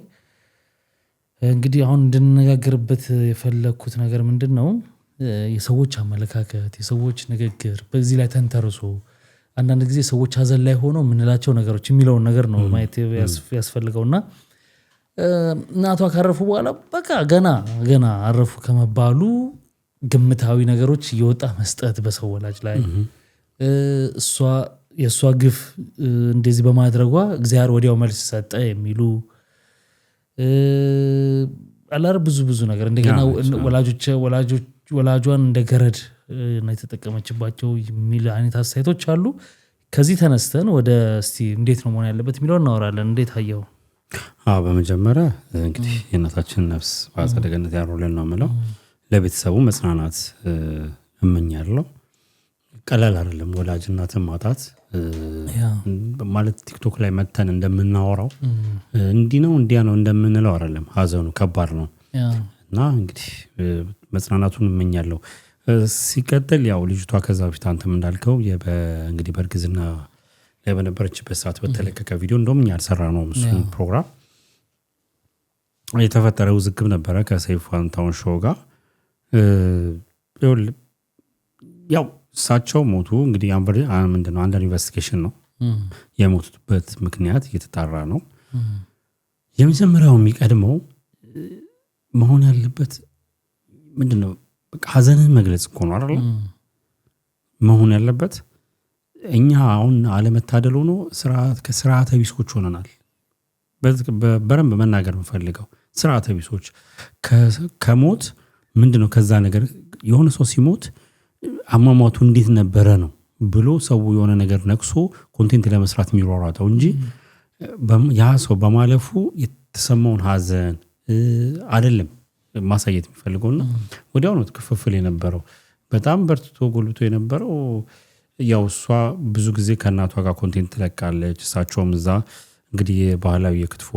እንግዲህ አሁን እንድንነጋገርበት የፈለኩት ነገር ምንድነው የሰዎች አመለካከት፣ የሰዎች ንግግር በዚህ ላይ ተንተርሶ አንዳንድ ጊዜ ሰዎች ሀዘን ላይ ሆነው ምንላቸው ነገሮች የሚለውን ነገር ነው ማየት ያስፈልገውና እናቷ ካረፉ በኋላ በቃ ገና አረፉ ከመባሉ ግምታዊ ነገሮች እየወጣ መስጠት በሰው ወላጅ ላይ የእሷ ግፍ እንደዚህ በማድረጓ እግዚአብሔር ወዲያው መልስ ሰጠ የሚሉ አላር ብዙ ነገር እንደገና ወላጇን እንደ ገረድ ነው የተጠቀመችባቸው የሚል አይነት አስተያየቶች አሉ። ከዚህ ተነስተን ወደ እስቲ እንዴት ነው መሆን ያለበት የሚለውን እናወራለን። እንዴት አየው? በመጀመሪያ እንግዲህ የእናታችን ነፍስ በአጸደ ገነት ያኑርልን ነው የምለው። ለቤተሰቡ መጽናናት እመኛለሁ። ቀላል አይደለም ወላጅ እናትን ማጣት ማለት ቲክቶክ ላይ መተን እንደምናወራው እንዲህ ነው እንዲያ ነው እንደምንለው አይደለም። ሀዘኑ ከባድ ነው እና እንግዲህ መጽናናቱን እመኛለሁ። ሲቀጥል ያው ልጅቷ ከዛ በፊት አንተም እንዳልከው እንግዲህ በእርግዝና ላይ በነበረችበት ሰዓት በተለቀቀ ቪዲዮ እንደውም እኛ አልሰራነውም እሱን ፕሮግራም የተፈጠረው ውዝግብ ነበረ ከሰይፉ ፋንታሁን ሾው ጋር። ያው እሳቸው ሞቱ እንግዲህ ምንድነው አንደር ኢንቨስቲጌሽን ነው የሞቱበት ምክንያት እየተጣራ ነው። የመጀመሪያው የሚቀድመው መሆን ያለበት ምንድነው በቃ ሀዘንን መግለጽ እኮ ነው አይደል መሆን ያለበት። እኛ አሁን አለመታደል ሆኖ ስርዓተ ቢሶች ሆነናል። በረም መናገር የምፈልገው ስርዓተ ቢሶች ከሞት ምንድነው ከዛ ነገር የሆነ ሰው ሲሞት አሟሟቱ እንዴት ነበረ ነው ብሎ ሰው የሆነ ነገር ነክሶ ኮንቴንት ለመስራት የሚሯሯጠው እንጂ ያ ሰው በማለፉ የተሰማውን ሀዘን አይደለም ማሳየት የሚፈልገውና ወዲያው ነው ክፍፍል የነበረው። በጣም በርትቶ ጎልብቶ የነበረው ያው እሷ ብዙ ጊዜ ከእናቷ ጋር ኮንቴንት ትለቃለች። እሳቸውም እዛ እንግዲህ ባህላዊ የክትፎ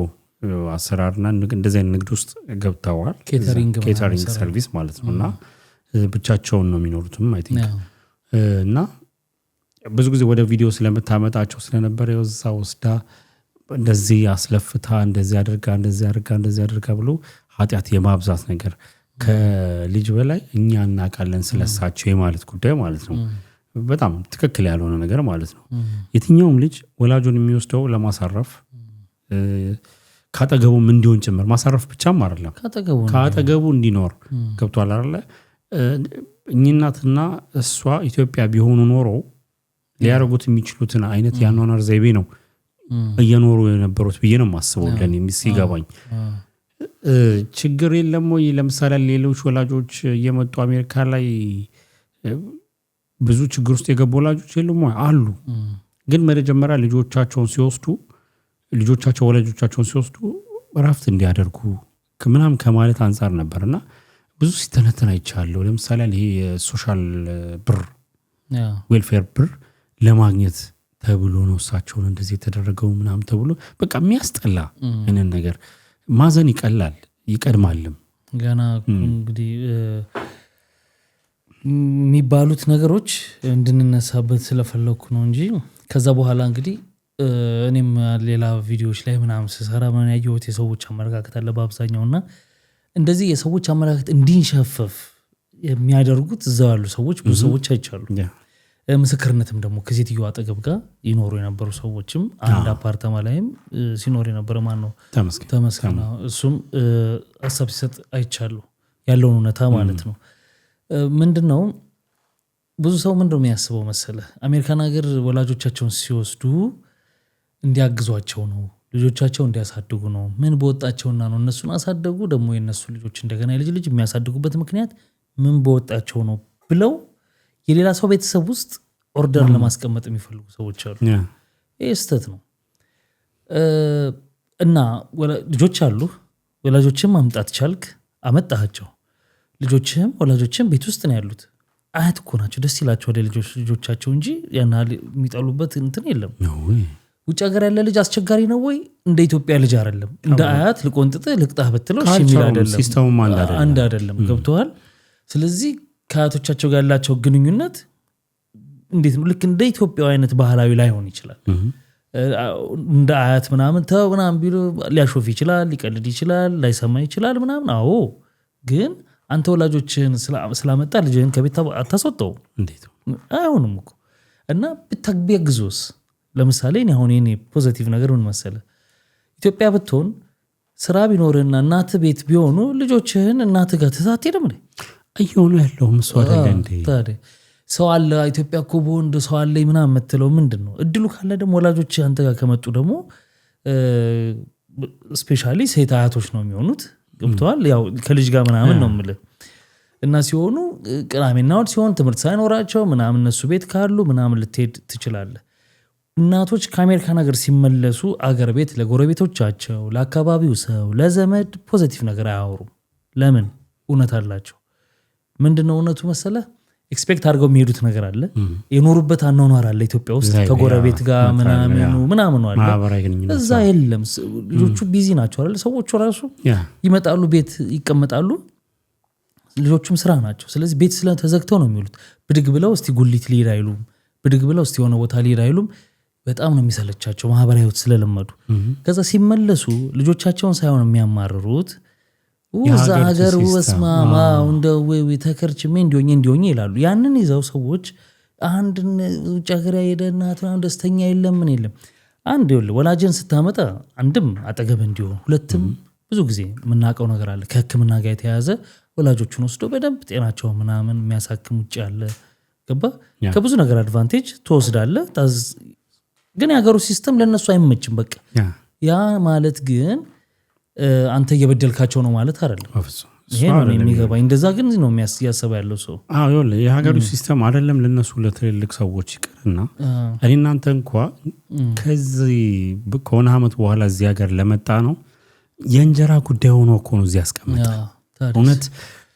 አሰራርና እንደዚህ አይነት ንግድ ውስጥ ገብተዋል። ኬተሪንግ ሰርቪስ ማለት ነውና ብቻቸውን ነው የሚኖሩትም አይ ቲንክ እና ብዙ ጊዜ ወደ ቪዲዮ ስለምታመጣቸው ስለነበረ የወዛ ወስዳ እንደዚህ አስለፍታ እንደዚህ አድርጋ ብሎ ኃጢአት የማብዛት ነገር ከልጅ በላይ እኛ እናውቃለን ስለሳቸው የማለት ጉዳይ ማለት ነው። በጣም ትክክል ያልሆነ ነገር ማለት ነው። የትኛውም ልጅ ወላጁን የሚወስደው ለማሳረፍ ካጠገቡም እንዲሆን ጭምር ማሳረፍ ብቻም አይደለም ካጠገቡ እንዲኖር ገብቷል አይደለ? እኛናትና እሷ ኢትዮጵያ ቢሆኑ ኖሮ ሊያረጉት የሚችሉትን አይነት ያኗኗር ዘይቤ ነው እየኖሩ የነበሩት ብዬ ነው የማስበው። ለኔ ሲገባኝ ችግር የለም ወይ? ለምሳሌ ሌሎች ወላጆች እየመጡ አሜሪካ ላይ ብዙ ችግር ውስጥ የገቡ ወላጆች የሉም ወይ? አሉ። ግን መጀመሪያ ወላጆቻቸውን ሲወስዱ እረፍት እንዲያደርጉ ምናምን ከማለት አንፃር ነበርና ብዙ ሲተነተን አይቻለሁ። ለምሳሌ ይሄ የሶሻል ብር ዌልፌር ብር ለማግኘት ተብሎ ነው እሳቸውን እንደዚህ የተደረገው ምናምን ተብሎ በቃ የሚያስጠላ አይነት ነገር ማዘን ይቀድማልም ገና እንግዲህ የሚባሉት ነገሮች እንድንነሳበት ስለፈለኩ ነው እንጂ ከዛ በኋላ እንግዲህ እኔም ሌላ ቪዲዮዎች ላይ ምናምን ስሰራ ምን ያየሁት የሰዎች አመለካከት አለ በአብዛኛውና እንደዚህ የሰዎች አመለካከት እንዲንሸፈፍ የሚያደርጉት እዛው ያሉ ሰዎች ብዙ ሰዎች አይቻሉ። ምስክርነትም ደግሞ ከሴትዮዋ አጠገብ ጋር ይኖሩ የነበሩ ሰዎችም አንድ አፓርታማ ላይም ሲኖር የነበረ ማን ነው ተመስገን እሱም ሀሳብ ሲሰጥ አይቻሉ ያለውን እውነታ ማለት ነው። ምንድነው ብዙ ሰው ምንድነው የሚያስበው መሰለ አሜሪካን ሀገር ወላጆቻቸውን ሲወስዱ እንዲያግዟቸው ነው ልጆቻቸው እንዲያሳድጉ ነው። ምን በወጣቸውና ነው እነሱን አሳደጉ ደግሞ የነሱ ልጆች እንደገና የልጅ የሚያሳድጉበት ምክንያት ምን በወጣቸው ነው ብለው የሌላ ሰው ቤተሰብ ውስጥ ኦርደር ለማስቀመጥ የሚፈልጉ ሰዎች አሉ። ይሄ ስህተት ነው። እና ልጆች አሉ፣ ወላጆችም ማምጣት ቻልክ አመጣቸው። ልጆችም ወላጆችም ቤት ውስጥ ነው ያሉት። አያት እኮ ናቸው፣ ደስ ይላቸዋል ልጆቻቸው እንጂ ያና የሚጣሉበት እንትን የለም። ውጭ ሀገር ያለ ልጅ አስቸጋሪ ነው ወይ? እንደ ኢትዮጵያ ልጅ አይደለም። እንደ አያት ልቆንጥጥ ልቅጣህ ብትለው እሺ የሚል አይደለም፣ ሲስተሙም አንድ አይደለም። ገብቶሃል? ስለዚህ ከአያቶቻቸው ጋር ያላቸው ግንኙነት እንዴት ነው? ልክ እንደ ኢትዮጵያው አይነት ባህላዊ ላይሆን ይችላል። እንደ አያት ምናምን ተው ምናምን ቢሉ ሊያሾፍ ይችላል፣ ሊቀልድ ይችላል፣ ላይሰማ ይችላል ምናምን። አዎ ግን አንተ ወላጆችህን ስላመጣ ልጅህን ከቤት አታስወጣው እንዴት? አይሆንም እኮ። እና ብታግዙስ? ለምሳሌ እኔ አሁን የኔ ፖዚቲቭ ነገር ምን መሰለህ? ኢትዮጵያ ብትሆን ስራ ቢኖርና እናትህ ቤት ቢሆኑ ልጆችህን እናትህ ጋር ትተህ አትሄድም እንዴ? እየሆኑ ያለው ሰው አይደለ እንዴ? ታዲያ ሰው አለ ኢትዮጵያ እኮ በወንድ ሰው አለ ምናምን የምትለው ምንድን ነው? እድሉ ካለ ደግሞ ወላጆች አንተ ጋር ከመጡ ደግሞ ስፔሻሊ ሴት አያቶች ነው የሚሆኑት። ገብተዋል? ያው ከልጅ ጋር ምናምን ነው የምልህ። እና ሲሆኑ ቅዳሜና እሑድ ሲሆን ትምህርት ሳይኖራቸው ምናምን እነሱ ቤት ካሉ ምናምን ልትሄድ ትችላለህ። እናቶች ከአሜሪካ ነገር ሲመለሱ አገር ቤት ለጎረቤቶቻቸው፣ ለአካባቢው ሰው፣ ለዘመድ ፖዚቲቭ ነገር አያወሩም። ለምን? እውነት አላቸው። ምንድነው እውነቱ መሰለህ? ኤክስፔክት አድርገው የሚሄዱት ነገር አለ። የኖሩበት አኗኗር አለ ኢትዮጵያ ውስጥ ከጎረቤት ጋር ምናምኑ አለ። እዛ የለም። ልጆቹ ቢዚ ናቸው አይደል? ሰዎቹ ራሱ ይመጣሉ፣ ቤት ይቀመጣሉ፣ ልጆቹም ስራ ናቸው። ስለዚህ ቤት ስለተዘግተው ነው የሚውሉት። ብድግ ብለው እስቲ ጉሊት ሊሄድ አይሉም፣ ብድግ ብለው እስቲ የሆነ ቦታ ሊሄድ አይሉም። በጣም ነው የሚሰለቻቸው ማህበራዊ ህይወት ስለለመዱ። ከዛ ሲመለሱ ልጆቻቸውን ሳይሆን የሚያማርሩት እዛ ሀገር ወስማማ እንደው ተከርችሜ እንዲሆኝ ይላሉ። ያንን ይዘው ሰዎች አንድ ውጭ ሀገር ሄደ እናት ደስተኛ የለም ምን የለም። አንድ ይኸውልህ ወላጅን ስታመጣ አንድም አጠገብ እንዲሆን፣ ሁለትም ብዙ ጊዜ የምናውቀው ነገር አለ ከህክምና ጋር የተያያዘ ወላጆቹን ወስዶ በደንብ ጤናቸው ምናምን የሚያሳክም ውጭ ያለ ገባ ከብዙ ነገር አድቫንቴጅ ትወስዳለህ። ግን የሀገሩ ሲስተም ለነሱ አይመችም። በቃ ያ ማለት ግን አንተ እየበደልካቸው ነው ማለት አይደለም። ይሄ ነው የሚገባኝ። እንደዛ ግን ነው የሚያስብ ያለው ሰው። አዎ ይኸውልህ የሀገሩ ሲስተም አይደለም ለነሱ ለትልልቅ ሰዎች ይቀርና እኔ እናንተ እንኳን ከዚህ ከሆነ አመት በኋላ እዚህ ሀገር ለመጣ ነው የእንጀራ ጉዳይ ሆኖ እኮ ነው እዚህ ያስቀምጣ። እውነት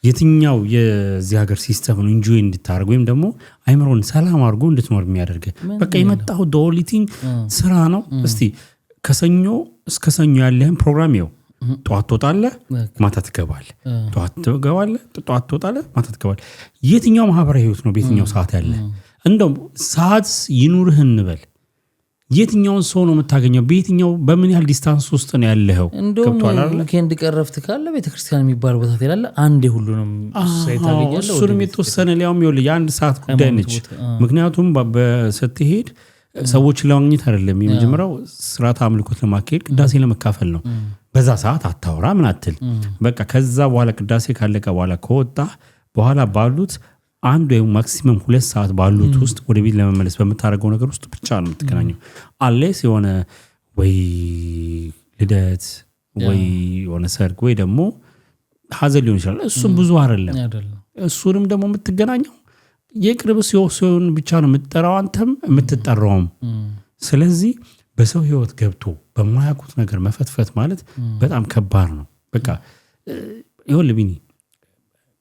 የትኛው የዚህ ሀገር ሲስተም ነው ኢንጆይ እንድታደርግ ወይም ደግሞ አይምሮን ሰላም አድርጎ እንድትኖር የሚያደርግ? በቃ የመጣው ዶሊቲንግ ስራ ነው። እስቲ ከሰኞ እስከ ሰኞ ያለህን ፕሮግራም ይኸው ጠዋት ትወጣለህ፣ ማታ ትገባለህ፣ ጠዋት ትገባለህ፣ ጠዋት ትወጣለህ፣ ማታ ትገባለህ። የትኛው ማህበራዊ ህይወት ነው በየትኛው ሰዓት ያለ? እንደውም ሰዓት ይኑርህ እንበል የትኛውን ሰው ነው የምታገኘው? በየትኛው በምን ያህል ዲስታንስ ውስጥ ነው ያለኸው? ከብቷል አይደል? ከእንድ ቀረፍት ካለ ቤተክርስቲያን የሚባል ቦታ ትላለህ። አንዴ ሁሉንም ሳይታገኛለህ። እሱንም የተወሰነ ሊያውም ይኸውልህ የአንድ ሰዓት ጉዳይ ነች። ምክንያቱም ስትሄድ ሰዎች ለማግኘት አይደለም። የመጀመሪያው ስርዓተ አምልኮት ለማካሄድ ቅዳሴ ለመካፈል ነው። በዛ ሰዓት አታውራ ምን አትል። በቃ ከዛ በኋላ ቅዳሴ ካለቀ በኋላ ከወጣ በኋላ ባሉት አንድ ወይም ማክሲመም 2 ሰዓት ባሉት ውስጥ ወደ ቤት ለመመለስ በመታረገው ነገር ውስጥ ብቻ ነው የምትገናኘው። አለስ የሆነ ወይ ልደት ወይ የሆነ ሰርግ ወይ ደግሞ ሀዘን ሊሆን ይችላል። እሱም ብዙ አይደለም። እሱንም ደግሞ የምትገናኘው የቅርብ ሲሆን ብቻ ነው የምትጠራው አንተም የምትጠራውም። ስለዚህ በሰው ህይወት ገብቶ በማያውቁት ነገር መፈትፈት ማለት በጣም ከባድ ነው። በቃ ይሁን ቢኒ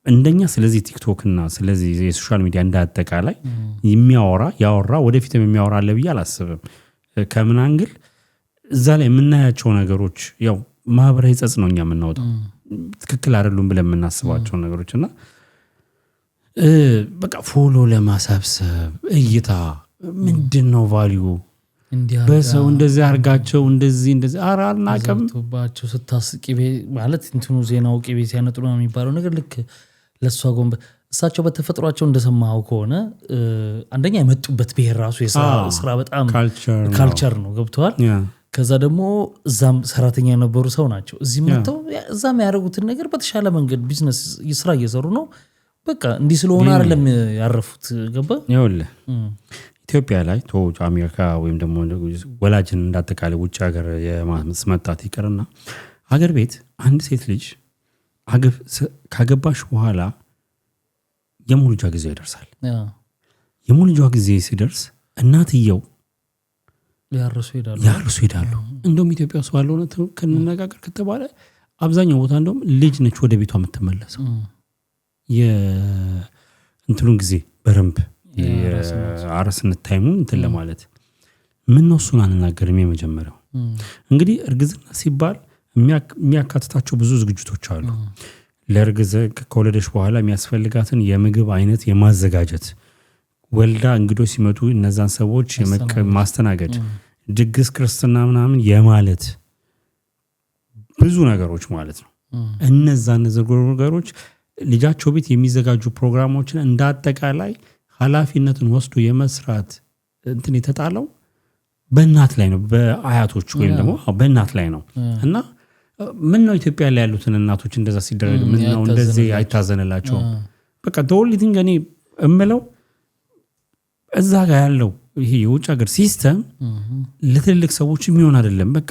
እንደኛ ስለዚህ ቲክቶክ እና ስለዚህ የሶሻል ሚዲያ እንዳጠቃላይ ያወራ ወደፊትም የሚያወራ አለ ብዬ አላስብም። ከምን አንግል እዛ ላይ የምናያቸው ነገሮች ያው ማህበራዊ ጸጽ ነው እኛ የምናወጣው ትክክል አይደሉም ብለን የምናስባቸው ነገሮች እና በቃ ፎሎ ለማሳብሰብ እይታ ምንድነው ቫልዩ በሰው እንደዚህ አርጋቸው እንደዚህ አራናቀም ተባቸው ስታስቂ ማለት እንትኑ ዜናው ቂቤ ሲያነጥሩ ነው የሚባለው ነገር ልክ ለሷ ጎንበ እሳቸው በተፈጥሯቸው እንደሰማው ከሆነ አንደኛ የመጡበት ብሔር ራሱ የስራ በጣም ካልቸር ነው ገብቷል። ከዛ ደግሞ እዛም ሰራተኛ የነበሩ ሰው ናቸው። እዚህ መጥተው እዛም ያደረጉትን ነገር በተሻለ መንገድ ቢዝነስ ስራ እየሰሩ ነው። በቃ እንዲህ ስለሆነ አይደለም ያረፉት ገባ። ይኸውልህ ኢትዮጵያ ላይ ተወጭ አሜሪካ ወይም ደግሞ ወላጅን እንዳጠቃላይ ውጭ ሀገር የማስመጣት ይቀርና ሀገር ቤት አንድ ሴት ልጅ ካገባሽ በኋላ የሙልጃ ጊዜ ይደርሳል። የሙልጃ ጊዜ ሲደርስ እናትየው ያርሱ ይሄዳሉ። እንደውም ኢትዮጵያ ውስጥ ባለው ነው ከነጋገር ከተባለ አብዛኛው ቦታ እንደውም ልጅ ነች ወደ ቤቷ የምትመለሰው የእንትኑን ጊዜ በረምብ የአራስነት ታይሙ እንትን ለማለት ምን ነው እሱን አንናገርም። የመጀመሪያው እንግዲህ እርግዝና ሲባል የሚያካትታቸው ብዙ ዝግጅቶች አሉ። ለእርግዝ ከወለደች በኋላ የሚያስፈልጋትን የምግብ አይነት የማዘጋጀት ወልዳ እንግዶች ሲመጡ እነዛን ሰዎች ማስተናገድ ድግስ ክርስትና ምናምን የማለት ብዙ ነገሮች ማለት ነው። እነዛ ነገሮች ልጃቸው ቤት የሚዘጋጁ ፕሮግራሞችን እንዳጠቃላይ ኃላፊነትን ወስዶ የመስራት እንትን የተጣለው በእናት ላይ ነው፣ በአያቶች ወይም ደግሞ በእናት ላይ ነው። እና ምን ነው ኢትዮጵያ ላይ ያሉትን እናቶች እንደዛ ሲደረግ ምን ነው እንደዚህ አይታዘንላቸው? በቃ ዶሊቲንግ እኔ እምለው እዛ ጋር ያለው ይሄ የውጭ ሀገር ሲስተም ለትልልቅ ሰዎች የሚሆን አይደለም። በቃ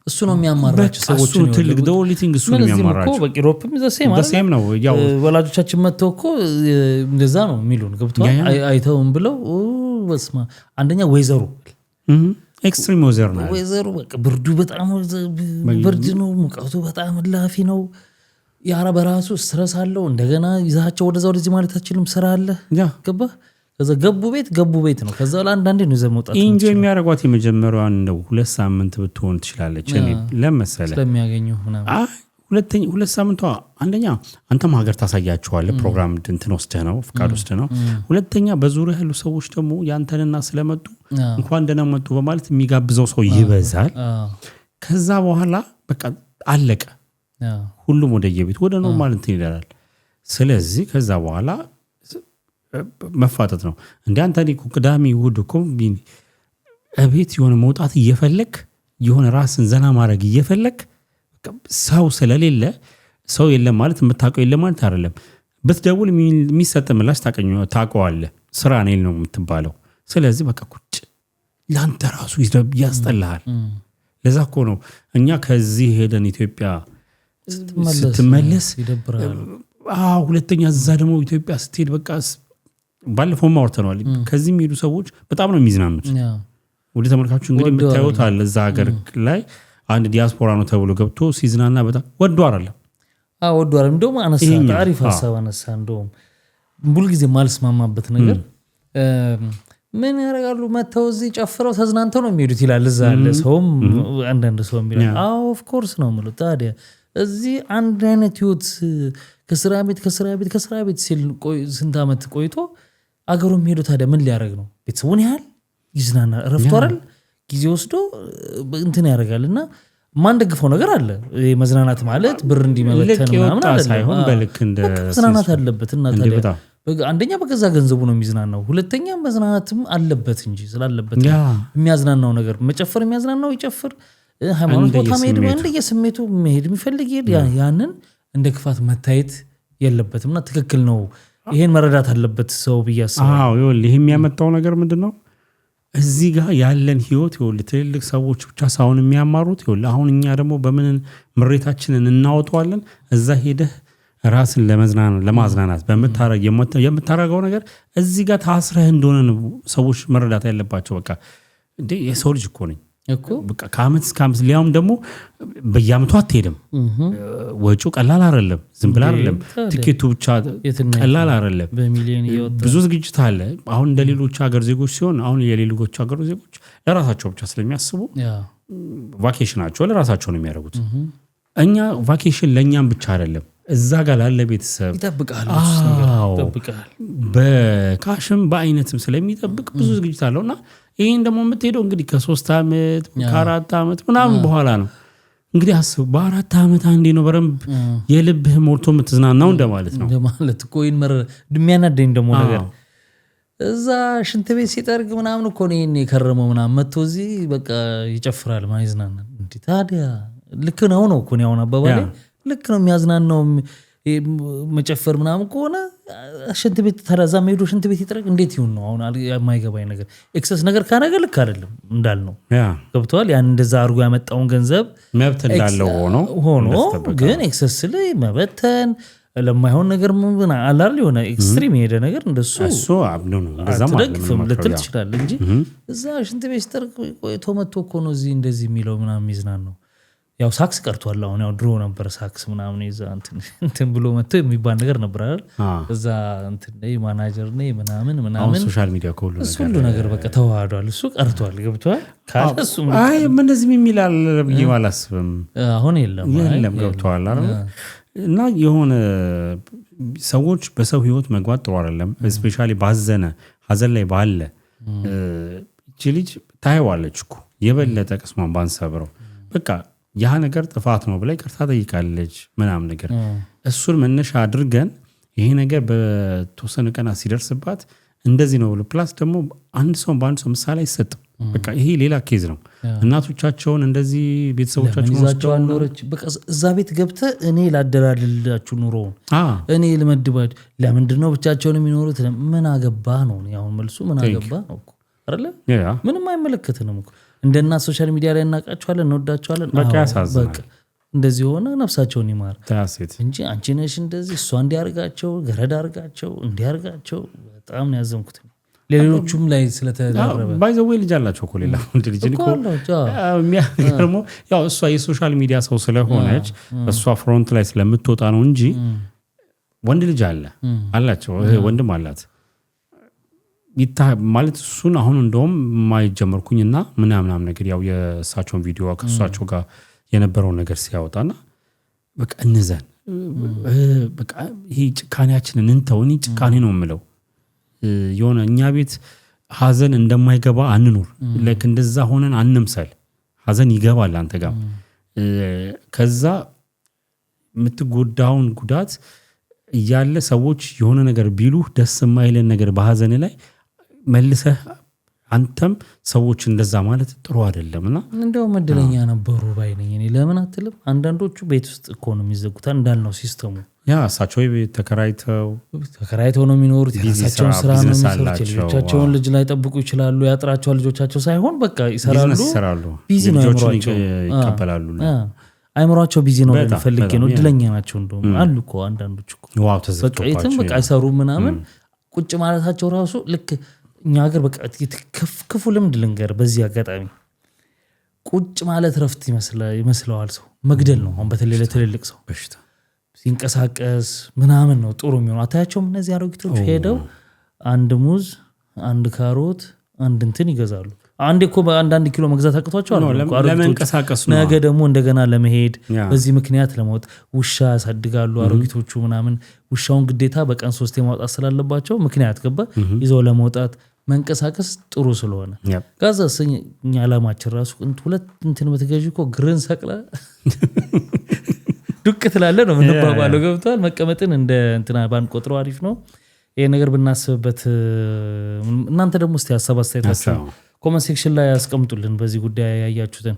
እሱ ነው የሚያማራቸው ሰዎች ነው ትልቅ ዶሊቲንግ እሱ ነው የሚያማራቸው። በቃ ዩሮፕም ዘሴም ነው። ያው ወላጆቻችን መተው እኮ እንደዛ ነው የሚሉን ገብቷል። አይተውም ብለው በስማ አንደኛ ወይዘሩ ኤክስትሪም ወይዘሩ በቃ ብርዱ በጣም ብርድ ነው፣ ሙቀቱ በጣም ላፊ ነው። ያራ በራሱ ስትረስ አለው። እንደገና ይዛቸው ወደዛ ወደዚህ ማለታችንም ስራ አለ ገባ። ከዛ ገቡ ቤት ነው። ከዛ አንዳንዴ ነው ዘመውጣት ኢንጆ የሚያደርጓት የመጀመሪያውን ነው 2 ሳምንት ብትሆን ትችላለች። እኔ ለምሳሌ ስለሚያገኙ ምናምን ሁለተኛ 2 ሳምንቷ አንደኛ አንተም ሀገር ታሳያቸዋለህ፣ ፕሮግራም እንትን ወስደህ ነው ፍቃድ ወስደህ ነው። ሁለተኛ በዙሪያ ያሉ ሰዎች ደግሞ ያንተንና ስለመጡ እንኳን ደህና መጡ በማለት የሚጋብዘው ሰው ይበዛል። ከዛ በኋላ በቃ አለቀ። ሁሉም ወደየቤት ወደ ኖርማል እንትን ይላል። ስለዚህ ከዛ በኋላ መፋጠጥ ነው። እንደ አንተ እኮ ቅዳሜ እሑድ እኮ ቤት የሆነ መውጣት እየፈለክ የሆነ ራስን ዘና ማድረግ እየፈለክ ሰው ስለሌለ ሰው የለም ማለት የምታውቀው የለም ማለት አይደለም። ብትደውል የሚሰጥ ምላሽ ታውቀዋለህ። ስራ ነው ነው የምትባለው። ስለዚህ በቃ ቁጭ ለአንተ ራሱ ያስጠላሃል። ለዛ እኮ ነው እኛ ከዚህ ሄደን ኢትዮጵያ ስትመለስ ይደብራል። ሁለተኛ እዛ ደግሞ ኢትዮጵያ ስትሄድ በቃ ባለፈው ማውርተናል። ከዚህ የሚሄዱ ሰዎች በጣም ነው የሚዝናኑት። ወደ ተመልካቾች እንግዲህ የምታዩት አለ እዛ ሀገር ላይ አንድ ዲያስፖራ ነው ተብሎ ገብቶ ሲዝናና በጣም ወዶ አይደለም እንደውም አነሳ ታሪፍ ሐሳብ አነሳ። እንደውም ሁሉ ጊዜ ማልስማማበት ነገር ምን ያደርጋሉ መተው እዚህ ጨፍረው ተዝናንተው ነው የሚሄዱት ይላል። እዛ ያለ ሰውም አንዳንድ ሰው የሚላል ኦፍ ኮርስ ነው የምለው። ታዲያ እዚህ አንድ አይነት ህይወት ከስራ ቤት ሲል ስንት ዓመት ቆይቶ አገሩ ሄዶ ታዲያ ምን ሊያደርግ ነው? ቤተሰቡን ያህል ይዝናና ረፍቶ አይደል ጊዜ ወስዶ እንትን ያደርጋል። እና ማን ደግፈው ነገር አለ። መዝናናት ማለት ብር እንዲመበተን ምናምን ሳይሆን በልክ እንደ መዝናናት አለበት። እና ታዲያ አንደኛ በገዛ ገንዘቡ ነው የሚዝናናው፣ ሁለተኛ መዝናናትም አለበት እንጂ ስላለበት የሚያዝናናው ነገር መጨፈር የሚያዝናናው ይጨፍር፣ ሃይማኖት ቦታ መሄድ እንደየስሜቱ መሄድ የሚፈልግ ያንን እንደ ክፋት መታየት የለበትምና ትክክል ነው። ይሄን መረዳት አለበት ሰው ብዬ አስባለሁ። ይሄ የሚያመጣው ነገር ምንድነው? እዚህ ጋር ያለን ህይወት ትልልቅ ሰዎች ብቻ ሳይሆን የሚያማሩት አሁን እኛ ደግሞ በምን ምሬታችንን እናወጣዋለን። እዛ ሄደህ ራስን ለማዝናናት የምታረገው ነገር እዚህ ጋር ታስረህ እንደሆነ ሰዎች መረዳት ያለባቸው። በቃ እንዴ የሰው ልጅ እኮ ነኝ እኮ በቃ ከዓመት እስከ ዓመት ሊያውም ደግሞ በየዓመቱ አትሄድም። ወጪው ቀላል አይደለም፣ ዝም ብላ አይደለም። ቲኬቱ ብቻ ቀላል አይደለም፣ ብዙ ዝግጅት አለ። አሁን እንደ ሌሎች ሀገር ዜጎች ሲሆን አሁን የሌሎች ሀገር ዜጎች ለራሳቸው ብቻ ስለሚያስቡ ቫኬሽናቸው ለራሳቸው ነው የሚያደርጉት። እኛ ቫኬሽን ለእኛም ብቻ አይደለም፣ እዛ ጋር ላለ ቤተሰብ ይጠብቃል። በካሽም በአይነትም ስለሚጠብቅ ብዙ ዝግጅት አለውና ይሄን ደግሞ የምትሄደው እንግዲህ ከ3 ዓመት ከ4 ዓመት ምናምን በኋላ ነው። እንግዲህ አስብ በ4 ዓመት አንዴ ነው በረምብ የልብህ ሞልቶ የምትዝናናው እንደማለት ነው። እንደማለት እኮ ይሄን የሚያናደኝ ደግሞ ነገር እዛ ሽንት ቤት ሲጠርግ ምናምን እኮ ነው ይሄን የከረመው ምናምን መጥቶ እዚህ በቃ ይጨፍራል ማለት ይዝናናል። እንዴ ታዲያ ልክ ነው እኮ ነው ያው አባባሌ ልክ ነው የሚያዝናናው። መጨፈር ምናምን ከሆነ ሽንት ቤት ተራዛ ሄዶ ሽንት ቤት ይጥረግ እንዴት ይሁን ነው አሁን የማይገባኝ ነገር። ኤክሰስ ነገር ካነገ ልክ አይደለም እንዳልነው ገብተዋል። ያን እንደዛ አድርጎ ያመጣውን ገንዘብ መብት እንዳለው ሆኖ ግን ኤክሰስ ላይ መበተን ለማይሆን ነገር ምን አላል የሆነ ኤክስትሪም የሄደ ነገር እንደሱ እሱ አብኖ ነው እንደዛም አትደግፍም ልትል ትችላለህ እንጂ እዛ ሽንት ቤት ይጥረግ ቆይቶ መጥቶ እኮ ነው እዚህ እንደዚህ የሚለው ምናምን ሚዝናን ነው። ያው ሳክስ ቀርቷል። አሁን ያው ድሮ ነበር ሳክስ ምናምን ይዛ እንትን ብሎ መጥቶ የሚባል ነገር ነበር አይደል? እዛ እንትን ነይ ማናጀር ነይ ምናምን ሶሻል ሚዲያ ሁሉ ነገር በቃ ተዋህዷል። እሱ ቀርቷል። ገብቷል። ካለሱ አይ እንደዚህ የሚላል ብዬ አላስብም። አሁን የለም ገብቷል አይደል? እና የሆነ ሰዎች በሰው ህይወት መግባት ጥሩ አይደለም። ስፔሻሊ ባዘነ ሀዘን ላይ ባለ እቺ ልጅ ታይዋለች እኮ የበለጠ ቅስሟን ባንሰብረው በቃ ያ ነገር ጥፋት ነው ብላ ይቅርታ ጠይቃለች ምናምን ነገር እሱን መነሻ አድርገን ይሄ ነገር በተወሰነ ቀናት ሲደርስባት እንደዚህ ነው ብሎ ፕላስ ደግሞ አንድ ሰው በአንድ ሰው ምሳሌ አይሰጥም። በቃ ይሄ ሌላ ኬዝ ነው። እናቶቻቸውን እንደዚህ ቤተሰቦቻቸውን ወስደው በቃ እዛ ቤት ገብተህ እኔ ላደላድላችሁ ኑሮውን እኔ ልመድባችሁ ለምንድን ነው ብቻቸውን የሚኖሩት ምን አገባ ነው አሁን መልሱ ምን አገባ ነው እኮ አይደለ? ምንም አይመለከትንም እኮ እንደና ሶሻል ሚዲያ ላይ እናቃቸዋለን እንወዳቸዋለን። በቃ ያሳዝናል። እንደዚህ ሆነ ነፍሳቸውን ይማር እንጂ አንቺ ነሽ እንደዚህ እሷ እንዲያርጋቸው ገረድ አርጋቸው እንዲያርጋቸው በጣም ነው ያዘንኩት። ሌሎቹም ላይ ስለተደረበ ባይዘው ወይ ልጅ አላቸው እኮ ሌላ ወንድ ልጅ እኮ የሚያገርመው ያው እሷ የሶሻል ሚዲያ ሰው ስለሆነች እሷ ፍሮንት ላይ ስለምትወጣ ነው እንጂ ወንድ ልጅ አላቸው ወንድም አላት ማለት እሱን አሁን እንደውም ማይጀመርኩኝና ምናምናም ነገር ያው የእሳቸውን ቪዲዮ ከእሳቸው ጋር የነበረውን ነገር ሲያወጣና በቃ እንዘን በቃ ይሄ ጭካኔያችንን እንተው። እኔ ጭካኔ ነው የምለው የሆነ እኛ ቤት ሀዘን እንደማይገባ አንኑር። ላይክ እንደዛ ሆነን አንምሰል። ሀዘን ይገባል አንተ ጋር ከዛ የምትጎዳውን ጉዳት እያለ ሰዎች የሆነ ነገር ቢሉህ ደስ የማይለን ነገር በሀዘን ላይ መልሰህ አንተም ሰዎች እንደዛ ማለት ጥሩ አይደለምና እንደውም እድለኛ ነበሩ ባይነኝ እኔ ለምን አትልም? አንዳንዶቹ ቤት ውስጥ እኮ ነው የሚዘጉት እንዳልነው ሲስተሙ እሳቸው ቤት ተከራይተው ነው የሚኖሩት። የራሳቸውን ስራ ነው የሚሰሩት። ልጆቻቸውን ልጅ ላይ ጠብቁ ይችላሉ። ያጥራቸዋል ልጆቻቸው ሳይሆን በቃ ይሰራሉ። ቢዚ ነው አይምሯቸው ይቀበላሉ። አይምሯቸው ቢዚ ነው ፈልጌ ነው። እድለኛ ናቸው እንደውም አሉ እኮ አንዳንዶች እኮ በቃ የትም በቃ አይሰሩም ምናምን ቁጭ ማለታቸው ራሱ ልክ እኛ ሀገር በቃ ክፉ ልምድ ልንገር በዚህ አጋጣሚ ቁጭ ማለት ረፍት ይመስለዋል። ሰው መግደል ነው። አሁን በተለይ ለትልልቅ ሰው በሽታ ሲንቀሳቀስ ምናምን ነው ጥሩ የሚሆነው። አታያቸውም እነዚህ አሮጊቶች ሄደው አንድ ሙዝ አንድ ካሮት አንድ እንትን ይገዛሉ። አንዴ እኮ በአንዳንድ ኪሎ መግዛት አቅቷቸው ለመንቀሳቀስ ነው። ነገ ደግሞ እንደገና ለመሄድ በዚህ ምክንያት ለመውጣት ውሻ ያሳድጋሉ አሮጊቶቹ ምናምን ውሻውን ግዴታ በቀን 3 ማውጣት ስላለባቸው ምክንያት ገባ ይዘው ለመውጣት መንቀሳቀስ ጥሩ ስለሆነ ጋዛ እኛ አላማችን ራሱ ሁለት እንትን በተገዥ እኮ ግርን ሰቅለ ዱቅ ትላለህ ነው የምንባባለው። ገብቷል። መቀመጥን እንደ እንትና ባንቆጥረው አሪፍ ነው። ይሄ ነገር ብናስብበት። እናንተ ደግሞ እስቲ ሀሳብ አስተያየታችሁ ኮመንት ሴክሽን ላይ ያስቀምጡልን በዚህ ጉዳይ ያያችሁትን።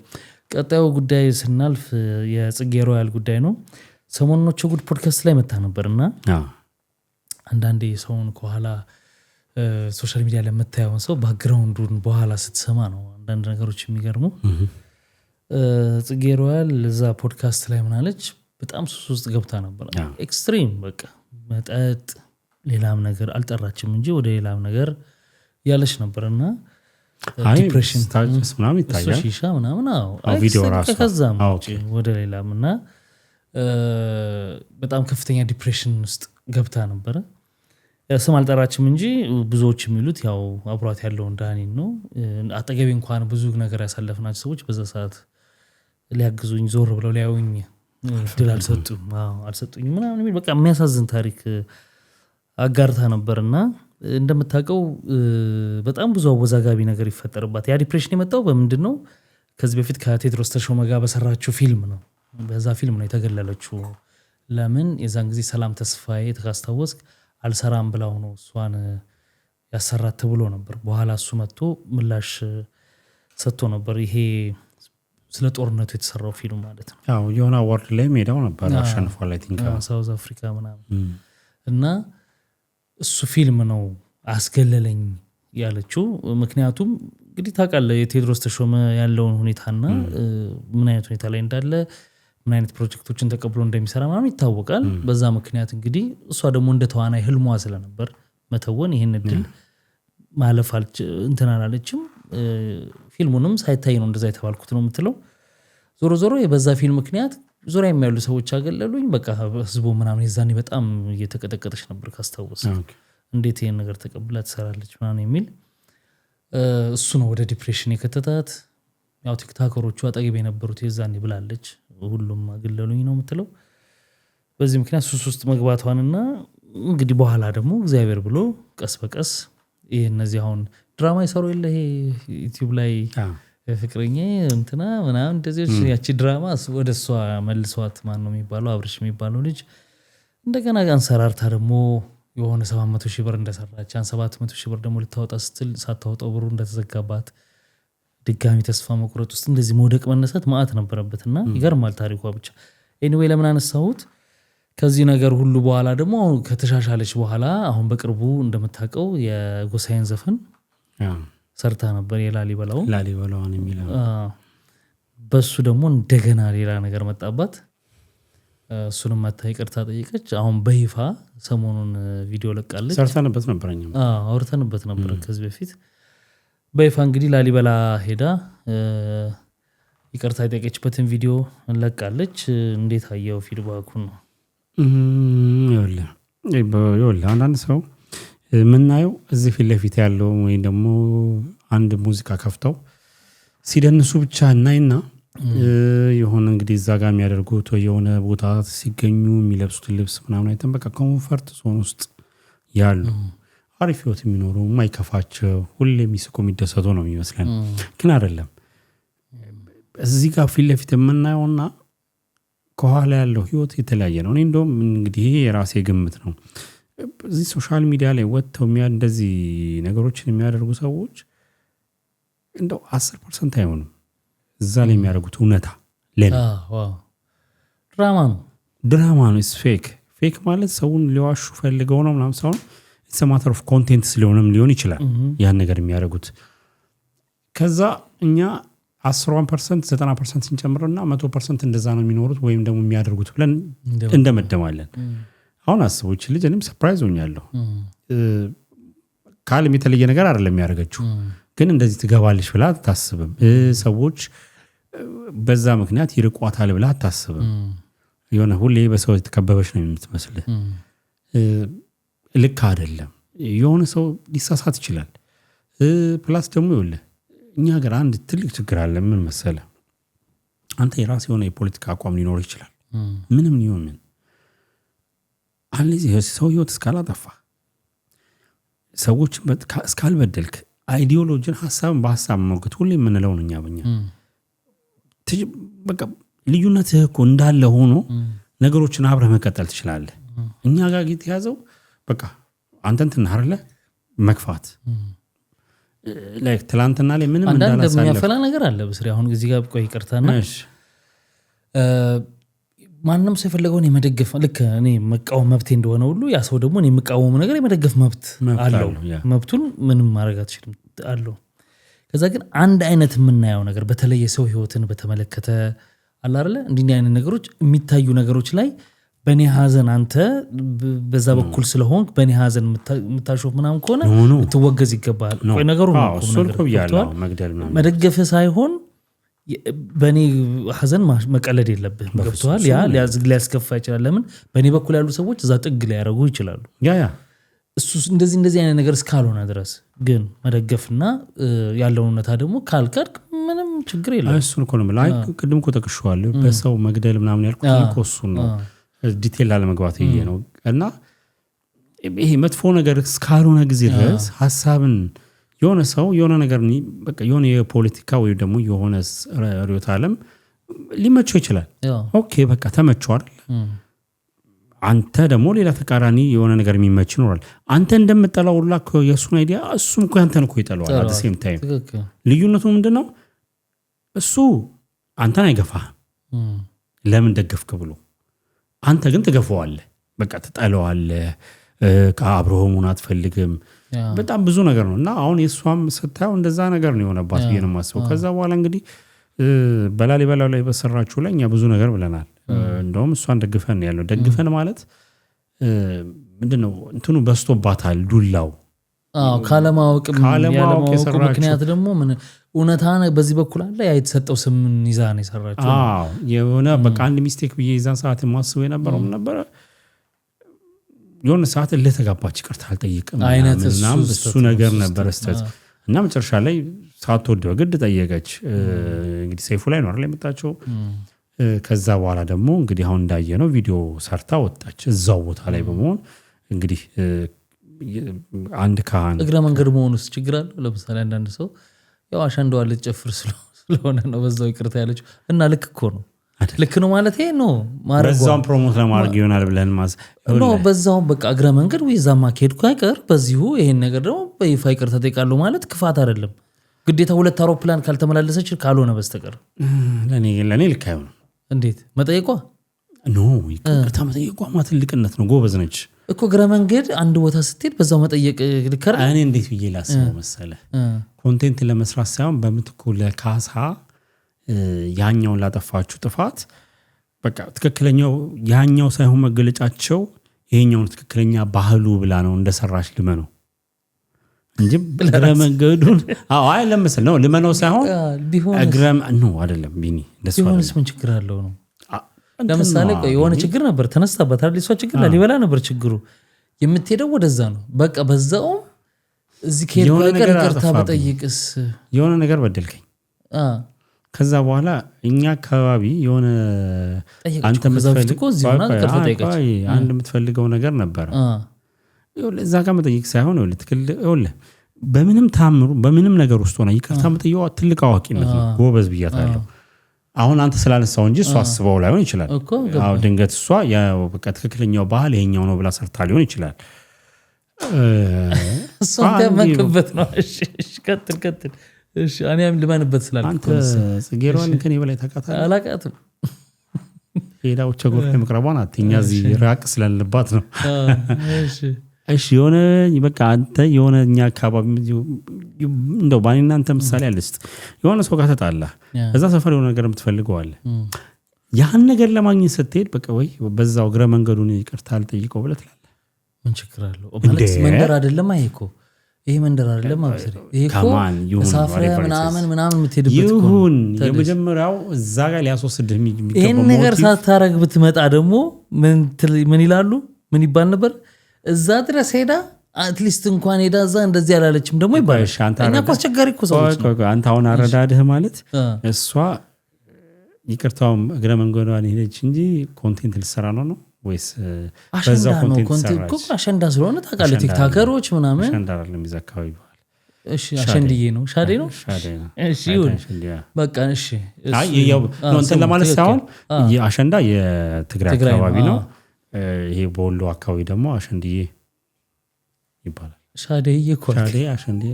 ቀጣዩ ጉዳይ ስናልፍ የጽጌ ሮያል ጉዳይ ነው። ሰሞኑን ጉድ ፖድካስት ላይ መጣ ነበርና አንዳንዴ ሰውን ከኋላ ሶሻል ሚዲያ ላይ መታየውን ሰው ባክግራውንዱን በኋላ ስትሰማ ነው አንዳንድ ነገሮች የሚገርሙ። ጽጌ ሮያል እዛ ፖድካስት ላይ ምናለች በጣም ሱስ ውስጥ ገብታ ነበር። ኤክስትሪም በቃ መጠጥ ሌላም ነገር አልጠራችም እንጂ ወደ ሌላም ነገር ያለች ነበርና ዲፕሬሽን ታጭስ ምናምን ይታያል። ሺሻ ምናምን ቪዲዮ ራሱ ከዛም ወደ ሌላም እና በጣም ከፍተኛ ዲፕሬሽን ውስጥ ገብታ ነበረ። ስም አልጠራችም እንጂ ብዙዎች የሚሉት ያው አብሯት ያለው ዳኒን ነው። አጠገቤ እንኳን ብዙ ነገር ያሳለፍናቸው ሰዎች በዛ ሰዓት ሊያግዙኝ ዞር ብለው ሊያዩኝ ድል አልሰጡኝ ምናምን የሚል በቃ የሚያሳዝን ታሪክ አጋርታ ነበርና እንደምታውቀው በጣም ብዙ አወዛጋቢ ነገር ይፈጠርባት። ያ ዲፕሬሽን የመጣው በምንድን ነው? ከዚህ በፊት ከቴድሮስ ተሾመ ጋር በሰራችው ፊልም ነው። በዛ ፊልም ነው የተገለለችው። ለምን የዛን ጊዜ ሰላም ተስፋዬ ተካስታወስክ አልሰራም ብላው ነው እሷን ያሰራት ተብሎ ነበር። በኋላ እሱ መጥቶ ምላሽ ሰጥቶ ነበር። ይሄ ስለ ጦርነቱ የተሰራው ፊልም ማለት ነው። ያው የሆነ አዋርድ ላይ ሜዳው ነበር አሸንፏል አይ ቲንክ ሳውዝ አፍሪካ ምናምን እና እሱ ፊልም ነው አስገለለኝ ያለችው። ምክንያቱም እንግዲህ ታውቃለህ የቴዎድሮስ ተሾመ ያለውን ሁኔታና ምን አይነት ሁኔታ ላይ እንዳለ ምን አይነት ፕሮጀክቶችን ተቀብሎ እንደሚሰራ ምናምን ይታወቃል። በዛ ምክንያት እንግዲህ እሷ ደግሞ እንደ ተዋናይ ህልሟ ስለነበር መተወን ይሄን እድል ማለፍ እንትን አላለችም። ፊልሙንም ሳይታይ ነው እንደዛ የተባልኩት ነው የምትለው። ዞሮ ዞሮ የበዛ ፊልም ምክንያት ዙሪያ የሚያሉ ሰዎች አገለሉኝ። በቃ ህዝቡ ምናምን የዛኔ በጣም እየተቀጠቀጠች ነበር ካስታወስ እንዴት ይሄን ነገር ተቀብላ ትሰራለች ምናምን የሚል እሱ ነው ወደ ዲፕሬሽን የከተታት። ያው ቲክታከሮቹ አጠገብ የነበሩት የዛኔ ብላለች ሁሉም አገለሉኝ ነው የምትለው። በዚህ ምክንያት ሱስ ውስጥ መግባቷንና እንግዲህ በኋላ ደግሞ እግዚአብሔር ብሎ ቀስ በቀስ ይሄ እነዚህ አሁን ድራማ ይሰሩ የለ ይሄ ዩቲዩብ ላይ ፍቅረኛ እንትና ምናምን እንደዚህ ያቺ ድራማ ወደ እሷ መልሷት ማን ነው የሚባለው አብርሽ የሚባለው ልጅ እንደገና አንሰራርታ ደግሞ የሆነ 700,000 ብር እንደሰራች ያን 700,000 ብር ደግሞ ልታወጣ ስትል ሳታወጣው ብሩ እንደተዘጋባት ድጋሚ ተስፋ መቁረጥ ውስጥ እንደዚህ መውደቅ መነሳት ማአት ነበረበትና ይገርማል ታሪኳ ብቻ። ኤኒዌይ ለምን አነሳሁት ከዚህ ነገር ሁሉ በኋላ ደግሞ ከተሻሻለች በኋላ አሁን በቅርቡ እንደምታውቀው የጎሳዬን ዘፈን ሰርታ ነበር የላሊበላውን የሚለው በሱ ደግሞ እንደገና ሌላ ነገር መጣባት። እሱንም መታ ይቅርታ ጠይቀች። አሁን በይፋ ሰሞኑን ቪዲዮ ለቃለች። ሰርተንበት ነበርኛ አውርተንበት ነበር ከዚህ በፊት በይፋ እንግዲህ ላሊበላ ሄዳ ይቅርታ የጠየቀችበትን ቪዲዮ ለቃለች። እንዴት አየው ፊድባኩን ነው? ይኸውልህ አንዳንድ ሰው የምናየው እዚህ ፊት ለፊት ያለው ወይ ደግሞ አንድ ሙዚቃ ከፍተው ሲደንሱ ብቻ እናይና የሆነ እንግዲህ እዛ ጋር የሚያደርጉት የሆነ ቦታ ሲገኙ የሚለብሱት ልብስ ምናምን አይተን በቃ ኮምፈርት ዞን ውስጥ ያሉ አሪፍ ህይወት የሚኖሩ የማይከፋቸው ሁሌ የሚስቁ የሚደሰቱ ነው የሚመስለን። ግን አይደለም። እዚህ ጋር ፊት ለፊት የምናየውና ከኋላ ያለው ህይወት የተለያየ ነው። እኔ እንደውም እንግዲህ የራሴ ግምት ነው እዚህ ሶሻል ሚዲያ ላይ ወጥተው እንደዚህ ነገሮችን የሚያደርጉ ሰዎች እንደው 10% አይሆንም እዛ ላይ የሚያደርጉት እውነታ ለኔ ድራማ ነው። ፌክ ማለት ሰውን ሊዋሹ ፈልገው ነው ምናምን ሳይሆን it's a matter of content ስለሆነም ሊሆን ይችላል ያን ነገር የሚያደርጉት። ከዛ እኛ 10% 90% እንጨምርና 100% እንደዛ ነው የሚኖሩት ወይም ደግሞ የሚያደርጉት ብለን እንደመደማለን። አሁን አስቦች ልጅ እኔም ሰርፕራይዝ ሆኛለሁ። ካልም የተለየ ነገር አይደለም ያደርገችው ግን እንደዚህ ትገባለች ብላ አታስብም። ሰዎች በዛ ምክንያት ይርቋታል ብላ አታስብም። የሆነ ሁሌ በሰው ተከበበች ነው የምትመስልህ። ልክ አይደለም። የሆነ ሰው ሊሳሳት ይችላል። ፕላስ ደግሞ ይኸውልህ እኛ ሀገር አንድ ትልቅ ችግር አለ። ምን መሰለህ አንተ የራስህ የሆነ የፖለቲካ አቋም ሊኖር ይችላል። ምንም ይሁን ምን አለዚህ ሰው ህይወት እስካላጠፋ ሰዎች እስካልበደልክ አይዲዮሎጂን ሐሳብን በሐሳብ መውገት ሁሌ የምንለው ነው። እኛ በእኛ በቃ ልዩነትህ እኮ እንዳለ ሆኖ ነገሮችን አብረህ መቀጠል ትችላለህ። እኛ ጋር የተያዘው በቃ አንተን ትናርለ መክፋት ላይክ ትላንትና ላይ ምንም እንዳላሳለፈ አንዳንድ የሚያፈላ ነገር አለ። በስሪ አሁን እዚህ ጋር ቆይ ይቅርታና ማንንም ሰው የፈለገውን የመደገፍ ልክ እኔ መቃወም መብቴ እንደሆነ ሁሉ ያ ሰው ደግሞ እኔ የምቃወመው ነገር የመደገፍ መብት አለው። መብቱን ምንም ማድረግ አትችልም አለው። ከዛ ግን አንድ አይነት የምናየው ነገር በተለይ የሰው ህይወትን በተመለከተ አለ አይደለ እንዲህ አይነት ነገሮች የሚታዩ ነገሮች ላይ በኔ ሀዘን አንተ በዛ በኩል ስለሆንክ በኔ ሀዘን የምታሾፍ ምናምን ከሆነ ትወገዝ ይገባል። ቆይ ነገሩ ነው መደገፍ ሳይሆን በኔ ሀዘን መቀለድ የለብህም። ገብቶሃል? ያ ሊያስከፋ ይችላል። ለምን በኔ በኩል ያሉ ሰዎች እዛ ጥግ ላይ ያደርጉ ይችላሉ። እሱ እንደዚህ አይነት ነገር እስካልሆነ ድረስ ግን መደገፍና ያለውን እውነታ ደግሞ ካልካድክ ምንም ችግር የለም። እሱን እኮ ነው ላይ ቅድም እኮ ጠቅሼዋለሁ። በሰው መግደል ምናምን ያልኩት እኮ እሱን ነው። ዲቴል ላለመግባት ይሄ ነው እና ይሄ መጥፎ ነገር እስካልሆነ ጊዜ ድረስ ሐሳብን የሆነ ሰው የሆነ ነገር በቃ የሆነ የፖለቲካ ወይ ደግሞ የሆነ ርዕዮተ ዓለም ሊመቸው ይችላል። ኦኬ በቃ ተመቸው አይደል? አንተ ደግሞ ሌላ ተቃራኒ የሆነ ነገር የሚመች ይኖራል። አንተ እንደምጠላው ሁላ የእሱን አይዲያ እሱም እኮ ያንተን እኮ ይጠላዋል። at the same time ልዩነቱ ምንድነው? እሱ አንተን አይገፋህም ለምን ደገፍክ ብሎ። አንተ ግን ትገፈዋለህ፣ በቃ ትጠለዋለህ፣ ከአብረሆሙን አትፈልግም። በጣም ብዙ ነገር ነው እና አሁን የእሷም ስታየው እንደዛ ነገር ነው የሆነባት ብዬ ነው የማስበው። ከዛ በኋላ እንግዲህ በላሊበላው ላይ በሰራችሁ ላይ እኛ ብዙ ነገር ብለናል። እንደውም እሷን ደግፈን ያለው ደግፈን ማለት ምንድነው እንትኑ በስቶባታል ዱላው ካለማወቅ ምክንያት ደግሞ ምን እውነታ በዚህ በኩል አለ ያ የተሰጠው ስም ይዛ ነው የሰራችው። የሆነ በቃ አንድ ሚስቴክ ብዬ ይዛን ሰዓት የማስበው የነበረው ነበረ የሆነ ሰዓት ለተጋባች ይቅርታ አልጠይቅም ምናምን እሱ ነገር ነበር ስተት እና መጨረሻ ላይ ሳትወደው ግድ ጠየቀች። እንግዲህ ሰይፉ ላይ ነው አይደል የመጣችው። ከዛ በኋላ ደግሞ እንግዲህ አሁን እንዳየነው ቪዲዮ ሰርታ ወጣች እዛው ቦታ ላይ በመሆን እንግዲህ አንድ ካህን እግረ መንገድ መሆኑስ ችግር አለው። ለምሳሌ አንዳንድ ሰው ያው አሸንዳዋ ልትጨፍር ስለሆነ ነው በዛው ይቅርታ ያለችው እና ልክ እኮ ነው ልክ ነው ማለት ነው ማረግ በዛው ፕሮሞት ለማድረግ ይሆናል ብለን ነው በዛው በቃ እግረ መንገድ ወይ ዛማ ከሄድኩ አይቀር በዚሁ ይሄን ነገር ደግሞ በይፋ ይቅርታ ጠይቃለሁ ማለት ክፋት አይደለም። ግዴታ ሁለት አውሮፕላን ካልተመላለሰች ካልሆነ በስተቀር ለኔ ልክ አይሆንም። እንዴት መጠየቋ ኖ ይቅርታ መጠየቋ ትልቅነት ነው። ጎበዝ ነች እኮ እግረ መንገድ አንድ ቦታ ስትሄድ በዛው መጠየቅ ልከራ። እኔ እንዴት ብዬ ላስበው መሰለህ ኮንቴንት ለመስራት ሳይሆን በምትኩ ለካሳ ያኛውን ላጠፋችሁ ጥፋት በቃ ትክክለኛው ያኛው ሳይሆን መገለጫቸው ይሄኛውን ትክክለኛ ባህሉ ብላ ነው እንደሰራሽ ልመነው እንጂ እግረ መንገዱን አይ ለምሳሌ ነው ልመነው ሳይሆን እግረም ነው አይደለም ቢኒ እንደሱ ቢሆንስ ምን ችግር አለው ነው። ለምሳሌ የሆነ ችግር ነበር ተነስታበት አይደል እሷ ችግር ላሊበላ ነበር ችግሩ የምትሄደው ወደዛ ነው በቃ በዛው እዚህ ከሄድኩ አይቀር ይቅርታ በጠይቅስ የሆነ ነገር በደልከኝ ከዛ በኋላ እኛ አካባቢ የሆነ አንተ የምትፈልገው ነገር ነበር እዛ ጋር መጠየቅ ሳይሆን በምንም ታምሩ በምንም ነገር ውስጥ ሆነ ይቅርታ መጠየቅ ትልቅ አዋቂነት ነው። ጎበዝ ብያታለሁ። አሁን አንተ ስላነሳው እንጂ እሷ አስበው ላይሆን ይችላል። አዎ ድንገት እሷ በቃ ትክክለኛው ባህል ይሄኛው ነው ብላ ሰርታ ሊሆን ይችላል። እሷ ተመክበት ነው። እሺ ቀጥል እሺ እኔም ልማንበት ስላልኩ አንተ ጽጌሯን ከኔ በላይ ታውቃታለህ? አላውቃትም። ሄዳው ቸጎር ለመቅረቧን አትኛ እዚህ ራቅ ስለልባት ነው። እሺ የሆነ በቃ አንተ የሆነ እኛ አካባቢ እንደው ባኔና አንተ ምሳሌ አለስት የሆነ ሰው ጋር ተጣላ እዛ ሰፈር የሆነ ነገር የምትፈልገው አለ ያን ነገር ለማግኘት ስትሄድ በቃ ወይ በዛው እግረ መንገዱን ይቅርታ አልጠይቀው ብለህ ትላለህ። ምን ችግር አለው ማለት መንደር አይደለም አይኮ ይሄ መንደር አይደለም አብስሪ ይሄ እኮ ሳፍረ ምናምን የምትሄድበት ይሁን የመጀመሪያው እዛ ጋር ሊያስወስድህ የሚገባው ይሄን ነገር ሳታረግ ብትመጣ ደግሞ ምን ይላሉ ምን ይባል ነበር እዛ ድረስ ሄዳ አትሊስት እንኳን ሄዳ እዛ እንደዚህ ያላለችም ደግሞ ይባላል። እኛ እኮ አስቸጋሪ እኮ ሰዎች ነው። አንተ አሁን አረዳድህ ማለት እሷ ይቅርታውም እግረ መንገዷን ሄደች እንጂ ኮንቴንት ልትሰራ ነው ወይስ በዛው ኮንቴንት እኮ አሸንዳ ስለሆነ ታውቃለህ ቲክታከሮች ምናምን አሸንዳ አይደለም እዛ አካባቢ ይባላል። እሺ አሸንድዬ ነው ሻዴ ነው እሺ ይሁን በቃ እሺ አይ ያው ነው እንትን ለማለት ሳይሆን አሸንዳ የትግራይ አካባቢ ነው። ይሄ በወሎ አካባቢ ደግሞ አሸንድዬ ይባላል። ሻዴዬ እኮ ሻዴ አሸንድዬ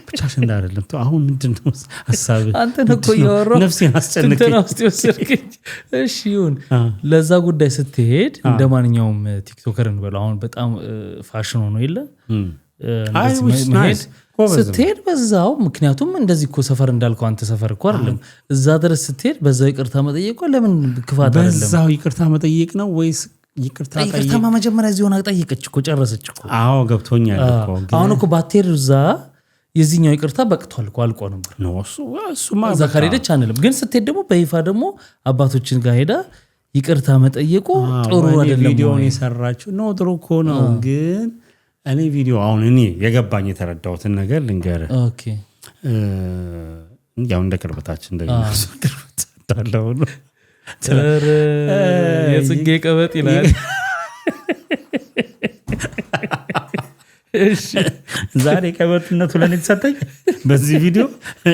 ብቻ አሸንዳ አይደለም። አሁን ምንድነው ሐሳብ አንተ እኮ ያወራው ነፍሴን አስጨነቀኝ። እሺ ይሁን ለዛ ጉዳይ ስትሄድ እንደማንኛውም ቲክቶከር እንበለው አሁን በጣም ፋሽን ሆኖ የለ ስትሄድ በዛው ምክንያቱም እንደዚህ እኮ ሰፈር እንዳልከው አንተ ሰፈር እኮ አይደለም እዛ ድረስ ስትሄድ በዛው ይቅርታ መጠየቅ ለምን ክፋት አይደለም? በዛው ይቅርታ መጠየቅ ነው ወይስ ይቅርታ መጀመሪያ እዚህ ሆና ጠይቀች እኮ ጨረሰች እኮ። አዎ ገብቶኛል እኮ አሁን እኮ ባቴር እዛ የዚህኛው ይቅርታ በቅቷል እኮ አልቆ ነበር ነው እሱማ እዛ ካሄደች አንልም። ግን ስትሄድ ደግሞ በይፋ ደግሞ አባቶችን ጋር ሄዳ ይቅርታ መጠየቁ ጥሩ አይደለም። ቪዲዮውን የሰራችው ነው ጥሩ እኮ ነው። ግን እኔ ቪዲዮ አሁን እኔ የገባኝ የተረዳሁትን ነገር ልንገርህ። ኦኬ ያው እንደ ቅርበታችን እንደገና ቅርበት እንዳለው ነው የጽጌ ቀበጥ ይላል። እሺ ዛሬ ቀበጥነቱ ለኔ ተሰጠኝ በዚህ ቪዲዮ።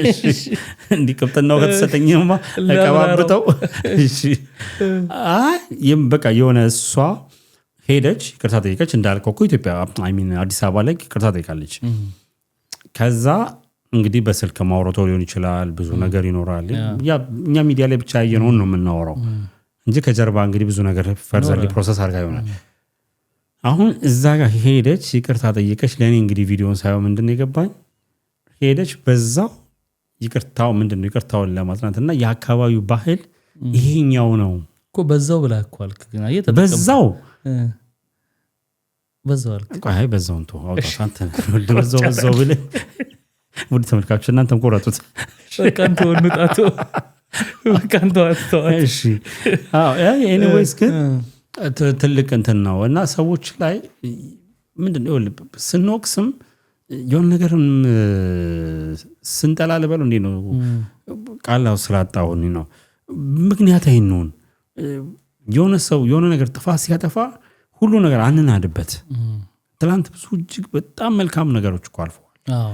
እሺ እንዲ ቀበጥናው ከተሰጠኝማ አቀባብጠው። እሺ በቃ የሆነ እሷ ሄደች ይቅርታ ጠይቀች እንዳልከው እኮ ኢትዮጵያ አዲስ አበባ ላይ ይቅርታ ጠይቃለች። ከዛ እንግዲህ በስልክ ማውራቶ ሊሆን ይችላል ብዙ ነገር ይኖራል እኛ ሚዲያ ላይ ብቻ ያየነውን ነው የምናወራው እንጂ ከጀርባ እንግዲህ ብዙ ነገር ፈርዘር ፕሮሰስ አድርጋ ይሆናል አሁን እዛ ጋር ሄደች ይቅርታ ጠይቀች ለኔ እንግዲህ ቪዲዮን ሳይው ምንድነው የገባኝ ሄደች በዛው ይቅርታው ምንድነው ይቅርታውን ለማጽናትና የአካባቢው ባህል ይሄኛው ነው እኮ በዛው ብላ እኮ አልክ ግን አየህ በዛው አልክ አይ በዛው እንቶ አውጣት አንተ በዛው ብለ ወደ ተመልካቾች እናንተም ቆራጡት በቃንቶ ወንጣቶ በቃንቶ አስተው እሺ አዎ ኤኒዌይስ ግን ትልቅ እንትን ነው እና ሰዎች ላይ ምንድነው ስንወቅስም የሆነ ነገርም ስንጠላ ልበለው እንዴ ነው ቃላው ስላጣው ነው ምክንያት አይኑን የሆነ ሰው የሆነ ነገር ጥፋት ሲያጠፋ ሁሉ ነገር አንናድበት ትላንት ብዙ እጅግ በጣም መልካም ነገሮች እኮ አልፈዋል አዎ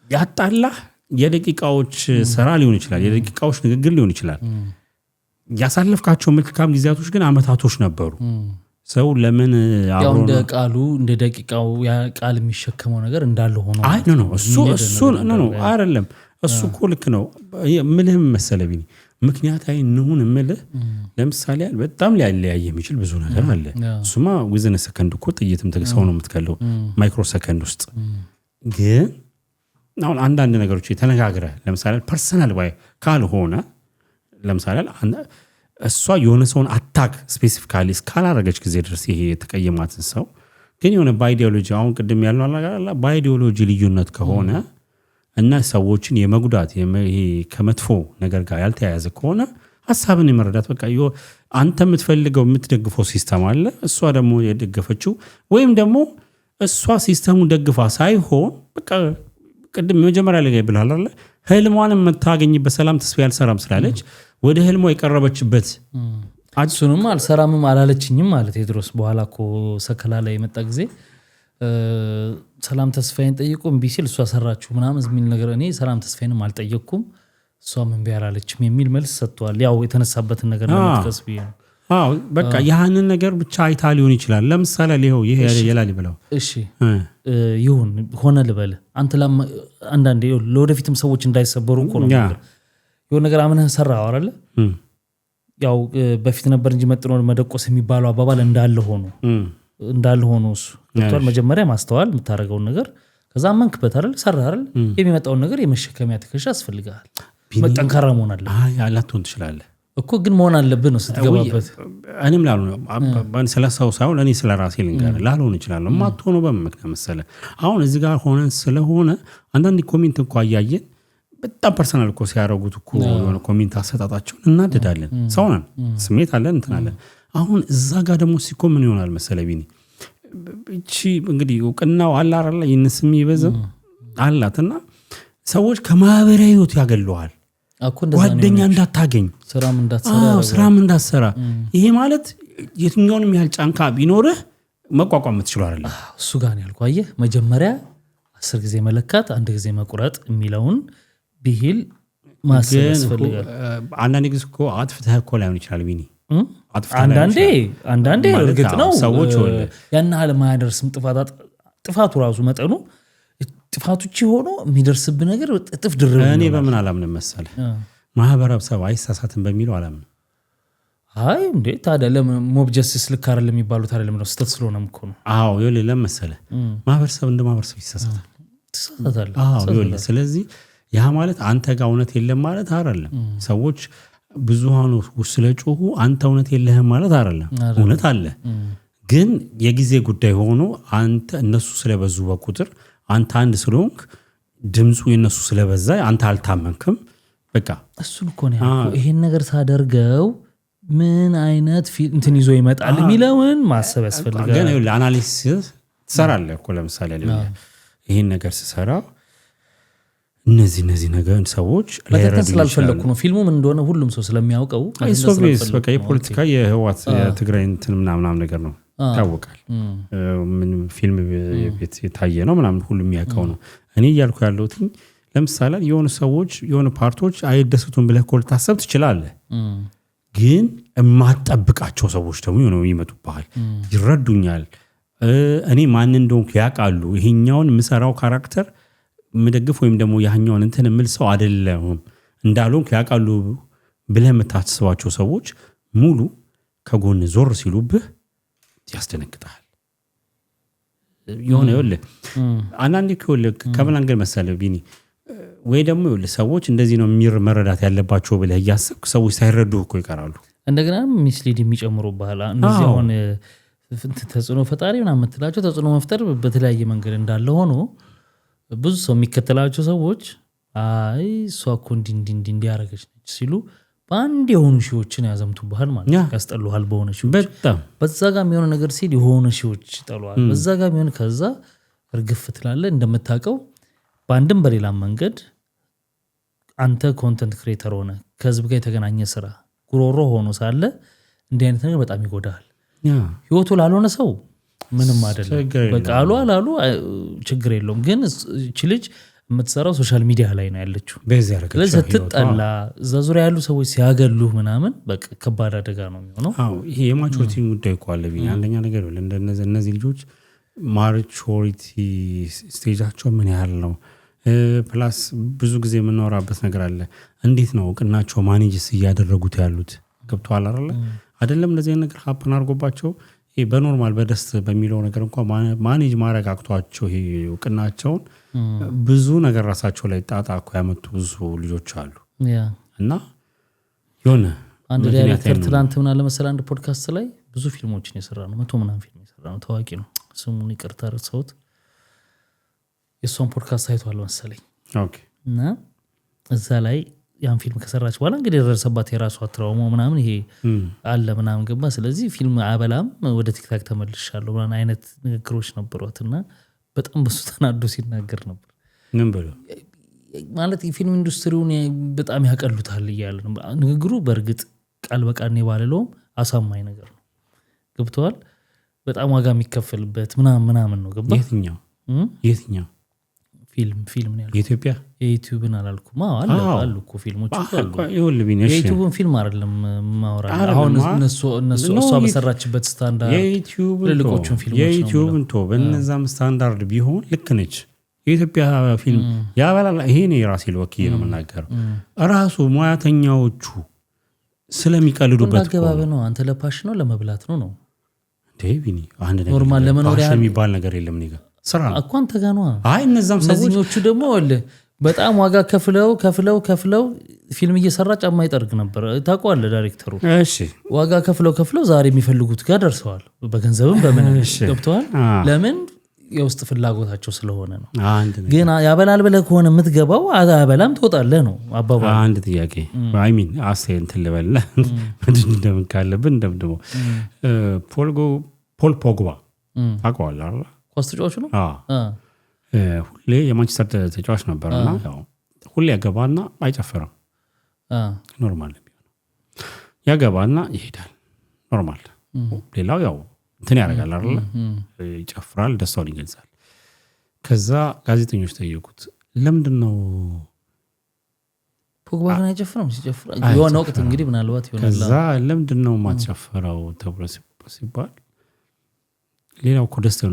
ያጣላ የደቂቃዎች ስራ ሊሆን ይችላል የደቂቃዎች ንግግር ሊሆን ይችላል ያሳለፍካቸው መልካም ጊዜያቶች ግን አመታቶች ነበሩ ሰው ለምን ያው እንደ ቃሉ እንደ ደቂቃው ያ ቃል የሚሸከመው ነገር እንዳለ ሆኖ አይ ነው እሱ ነው አይደለም እሱ እኮ ልክ ነው ምንም መሰለብኝ ምክንያታዊ እንሁን እምልህ ለምሳሌ በጣም ሊያለያየ የሚችል ብዙ ነገር አለ እሱማ within a second እኮ ጥይትም ተገሰው ነው የምትከለው ማይክሮ ሰከንድ ውስጥ ግን አሁን አንዳንድ ነገሮች የተነጋገረ ለምሳሌ ፐርሰናል ባይ ካልሆነ ለምሳሌ እሷ የሆነ ሰውን አታክ ስፔሲፊካሊ ስካላረገች ጊዜ ድረስ ይሄ የተቀየማትን ሰው ግን የሆነ ባይዲዮሎጂ አሁን ቅድም ያልነው አላ ባይዲዮሎጂ ልዩነት ከሆነ እና ሰዎችን የመጉዳት ይሄ ከመጥፎ ነገር ጋር ያልተያያዘ ከሆነ ሐሳብን የመረዳት በቃ አንተ የምትፈልገው የምትደግፈው ሲስተም አለ እሷ ደግሞ የደገፈችው ወይም ደግሞ እሷ ሲስተሙን ደግፋ ሳይሆን በቃ ቅድም መጀመሪያ ላይ ብለሃል አይደል ህልሟን የምታገኝበት ሰላም ተስፋ ያልሰራም ስላለች ወደ ህልሟ የቀረበችበት እሱንም አልሰራምም አላለችኝም ማለት ቴድሮስ በኋላ እኮ ሰከላ ላይ የመጣ ጊዜ ሰላም ተስፋዬን ጠይቁ እምቢ ሲል እሷ ሰራችሁ ምናምን የሚል ነገር እኔ ሰላም ተስፋዬንም አልጠየቅኩም እሷም እምቢ አላለችም የሚል መልስ ሰጥቷል ያው የተነሳበትን ነገር ለመጥቀስ ብዬ ነው አዎ በቃ ያንን ነገር ብቻ አይታ ሊሆን ይችላል ለምሳሌ ይሄው ይሄ ያላል ይበላው እሺ ይሁን ሆነ ልበል አንተ አንዳንዴ ለወደፊትም ሰዎች እንዳይሰበሩ እኮ ነው የሆነ ነገር አምነህ ሰራው አይደል ያው በፊት ነበር እንጂ መጥኖ መደቆስ የሚባለው አባባል እንዳለ ሆኖ እሱ ዶክተር መጀመሪያ ማስተዋል የምታረጋውን ነገር ከዛ መንክበት አይደል ሰራ አይደል የሚመጣውን ነገር የመሸከሚያ ትከሻ ያስፈልጋል መጠንካራ መሆን አለ አይ አላትሆን ትችላለህ እኮ ግን መሆን አለብህ ነው ስትገባበት እኔም ላሉ ባን ስለሰው ሳይሆን እኔ ስለራሴ ልንገር ላልሆን ይችላል ማትሆኑ በመክና መሰለ አሁን እዚህ ጋር ሆነን ስለሆነ አንዳንድ ኮሜንት እንኳን ያያየን በጣም ፐርሰናል እኮ ሲያረጉት እኮ የሆነ ኮሜንት አሰጣጣቸው እናደዳለን ሰውናን ስሜት አለን እንትናለን አሁን እዛ ጋር ደግሞ ሲኮ ምን ይሆናል መሰለ ቢኒ እቺ እንግዲህ እውቅናው አለ አይደል ይንስም ይበዘም አላትና ሰዎች ከማህበራዊ ህይወት ያገለዋል ጓደኛ እንዳታገኝ ስራም እንዳትሰራ ይሄ ማለት የትኛውንም ያህል ጫንካ ቢኖርህ መቋቋም የምትችለው አይደለም እሱ ጋር ነው ያልኩህ አየህ መጀመሪያ 10 ጊዜ መለካት አንድ ጊዜ መቁረጥ የሚለውን ቢሂል ማሰብ ያስፈልጋል አንዳንድ ጊዜ እኮ አጥፍተህ እኮ ላይሆን ይችላል ቢኒ አንዳንዴ እርግጥ ነው ሰዎች ያን ያህል ማያደርስም ጥፋቱ ራሱ መጠኑ ጥፋቶች ሆኖ የሚደርስብ ነገር እጥፍ ድርብ እኔ በምን አላምንም መሰለህ ማህበረሰብ አይሳሳትም በሚለው አላምንም አይ እንዴ ታዲያ ለሞብ ጀስቲስ ልክ አይደለም የሚባሉት አይደለም ነው ስተት ስለሆነም እኮ ነው አዎ ይኸውልህ ለምሳሌ ማህበረሰብ እንደ ማህበረሰብ ይሳሳታል አዎ ይኸውልህ ስለዚህ ያ ማለት አንተ ጋር እውነት የለም ማለት አይደለም ሰዎች ብዙሃኑ ስለጮሁ አንተ እውነት የለህም ማለት አይደለም እውነት አለ ግን የጊዜ ጉዳይ ሆኖ አንተ እነሱ ስለበዙ በቁጥር አንተ አንድ ስለሆንክ ድምፁ የነሱ ስለበዛ አንተ አልታመንክም በቃ እሱን እኮ ነው ያልኩህ ይሄን ነገር ሳደርገው ምን አይነት እንትን ይዞ ይመጣል የሚለውን ማሰብ ያስፈልጋል ግን ይኸውልህ አናሊሲስ ትሰራለህ እኮ ለምሳሌ ይሄን ነገር ስሰራ እነዚህ ነገር ሰዎች ለተከታተል ስላልፈለኩ ነው ፊልሙ ምን እንደሆነ ሁሉም ሰው ስለሚያውቀው አይሶቪስ በቃ የፖለቲካ የህዋት የትግራይ እንትን ምናምን ነገር ነው ታወቃል ምን ፊልም ቤት የታየ ነው ምናምን ሁሉ የሚያውቀው ነው እኔ እያልኩ ያለሁት ለምሳሌ የሆነ ሰዎች የሆነ ፓርቶች አይደሰቱም ብለህ እኮ ልታሰብ ትችላለህ ግን የማትጠብቃቸው ሰዎች ደግሞ የሆነው ይመጡብሃል ይረዱኛል እኔ ማን እንደሆንኩ ያውቃሉ ይሄኛውን የምሰራው ካራክተር ምደግፍ ወይም ደግሞ ያኛውን እንትን ምል ሰው አይደለም እንዳሉን ያቃሉ ብለህ የምታስባቸው ሰዎች ሙሉ ከጎን ዞር ሲሉብህ ያስደነግጣል። የሆነ ይወለ አንዳንዴ ከወለ ከምን አንገል መሰለህ ቢኒ ወይ ደግሞ ይወለ ሰዎች እንደዚህ ነው መረዳት ያለባቸው ብለህ ያሰብክ ሰዎች ሳይረዱ እኮ ይቀራሉ። እንደገና ሚስሊድ የሚጨምሩ በኋላ እነዚህ አሁን ተጽዕኖ ፈጣሪ ምናምን የምትላቸው ተጽዕኖ መፍጠር በተለያየ መንገድ እንዳለ ሆኖ ብዙ ሰው የሚከተላቸው ሰዎች አይ እሷ እኮ እንዲህ ያደረገች ነች ሲሉ በአንድ የሆኑ ሺዎችን ያዘምቱብሃል ማለት ያስጠሉሃል። በሆነ ሺዎች በጣም በዛ ጋር የሚሆነ ነገር ሲል የሆነ ሺዎች ይጠሉሃል። በዛ ጋር የሚሆነ ከዛ እርግፍ ትላለህ። እንደምታውቀው በአንድም በሌላም መንገድ አንተ ኮንተንት ክሬተር ሆነ ከህዝብ ጋር የተገናኘ ስራ ጉሮሮ ሆኖ ሳለ እንዲህ አይነት ነገር በጣም ይጎዳል። ህይወቱ ላልሆነ ሰው ምንም አይደለም። በቃ አሉ ችግር የለውም። ግን እቺ ልጅ የምትሰራው ሶሻል ሚዲያ ላይ ነው ያለችው። ስለዚህ ስትጠላ እዛ ዙሪያ ያሉ ሰዎች ሲያገሉህ ምናምን በቃ ከባድ አደጋ ነው የሚሆነው። ይሄ የማቹሪቲ ጉዳይ እኮ አለ። አንደኛ ነገር እነዚህ ልጆች ማቹሪቲ ስቴጃቸው ምን ያህል ነው? ፕላስ ብዙ ጊዜ የምናወራበት ነገር አለ። እንዴት ነው እውቅናቸው ማኔጅስ እያደረጉት ያሉት? ገብቶሃል አይደለም? እንደዚህ ነገር ሀፕን አድርጎባቸው ይሄ በኖርማል በደስት በሚለው ነገር እንኳን ማኔጅ ማድረግ አቅቷቸው ይሄ እውቅናቸውን ብዙ ነገር ራሳቸው ላይ ጣጣ እኮ ያመጡ ብዙ ልጆች አሉ። እና የሆነ አንድ ዳይሬክተር ትላንት ምን አለ መሰለህ አንድ ፖድካስት ላይ ብዙ ፊልሞችን የሰራ ነው 100 ምናምን ፊልም የሰራ ነው። ታዋቂ ነው። ስሙን ይቅርታ ረሳሁት። የሷን ፖድካስት አይቷል መሰለኝ። ኦኬ። እና እዛ ላይ ያን ፊልም ከሰራች በኋላ እንግዲህ የደረሰባት የራሷ ትራውማ ምናምን ይሄ አለ ምናምን ገባ። ስለዚህ ፊልም አበላም ወደ ቲክታክ ተመልሻለሁ ምናምን አይነት ንግግሮች ነበሯትና በጣም በሱ ተናዶ ሲናገር ነበር። ምን ብሎ ማለት የፊልም ኢንዱስትሪውን በጣም ያቀሉታል እያለ ነው ንግግሩ። በእርግጥ ቃል በቃል ነው ባለለውም አሳማኝ ነገር ነው። ገብቷል። በጣም ዋጋ የሚከፈልበት ምናምን ነው። ገባ። የትኛው ፊልም ነው ያለው? የኢትዮጵያ የዩቲዩብን አላልኩም። አሉ እኮ ፊልሞች አሉ። የዩቲዩብን ፊልም አይደለም ማውራ። አሁን እሷ በሰራችበት ስታንዳርድ የዩቲዩብን ፊልሞች የዩቲዩብን በእነዛም ስታንዳርድ ቢሆን ልክ ነች። የኢትዮጵያ ፊልም ያበላል። ይሄ ነው የራሴ ለወኪል ነው የምናገረው። ራሱ ሙያተኛዎቹ ስለሚቀልዱበት አገባብ ነው። አንተ ለፓሽን ነው ለመብላት ነው ነው ዴቪኒ አንድ ነገር ኖርማል ለመኖሪያ የሚባል ነገር የለም። እኔ ጋር ስራ እኮ አንተ ጋር ነው። እነዛም ሰዎቹ ደግሞ በጣም ዋጋ ከፍለው ፊልም እየሰራ ጫማ ይጠርግ ነበር። ታውቀዋለህ ዳይሬክተሩ። እሺ ዋጋ ከፍለው ዛሬ የሚፈልጉት ጋር ደርሰዋል። በገንዘብም በምን ገብተዋል። ለምን? የውስጥ ፍላጎታቸው ስለሆነ ነው። ግን ያበላል ብለህ ከሆነ የምትገባው አበላም ትወጣለህ ነው አባባል። አንድ ጥያቄ አስተያየት ልበልህ እንደምን ካለብን እንደምደሞ ፖል ፖግባ ታውቀዋለህ አይደል? ኳስ ተጫዋች ነው። ሁሌ የማንቸስተር ተጫዋች ነበርና ያው ሁሌ ያገባና አይጨፍርም። ኖርማል ነው ያገባና ይሄዳል። ኖርማል። ሌላው ያው እንትን ያደርጋል አይደል? ይጨፍራል፣ ደስታውን ይገልጻል። ከዛ ጋዜጠኞች ጠየቁት ለምንድነው ፖግባ ግን አይጨፍርም? ሲጨፍር የሆነ ወቅት እንግዲህ ምናልባት ይሆናል። ከዛ ለምንድነው ማትጨፍረው ተብሎ ሲባል ሌላው እኮ ደስ ነው።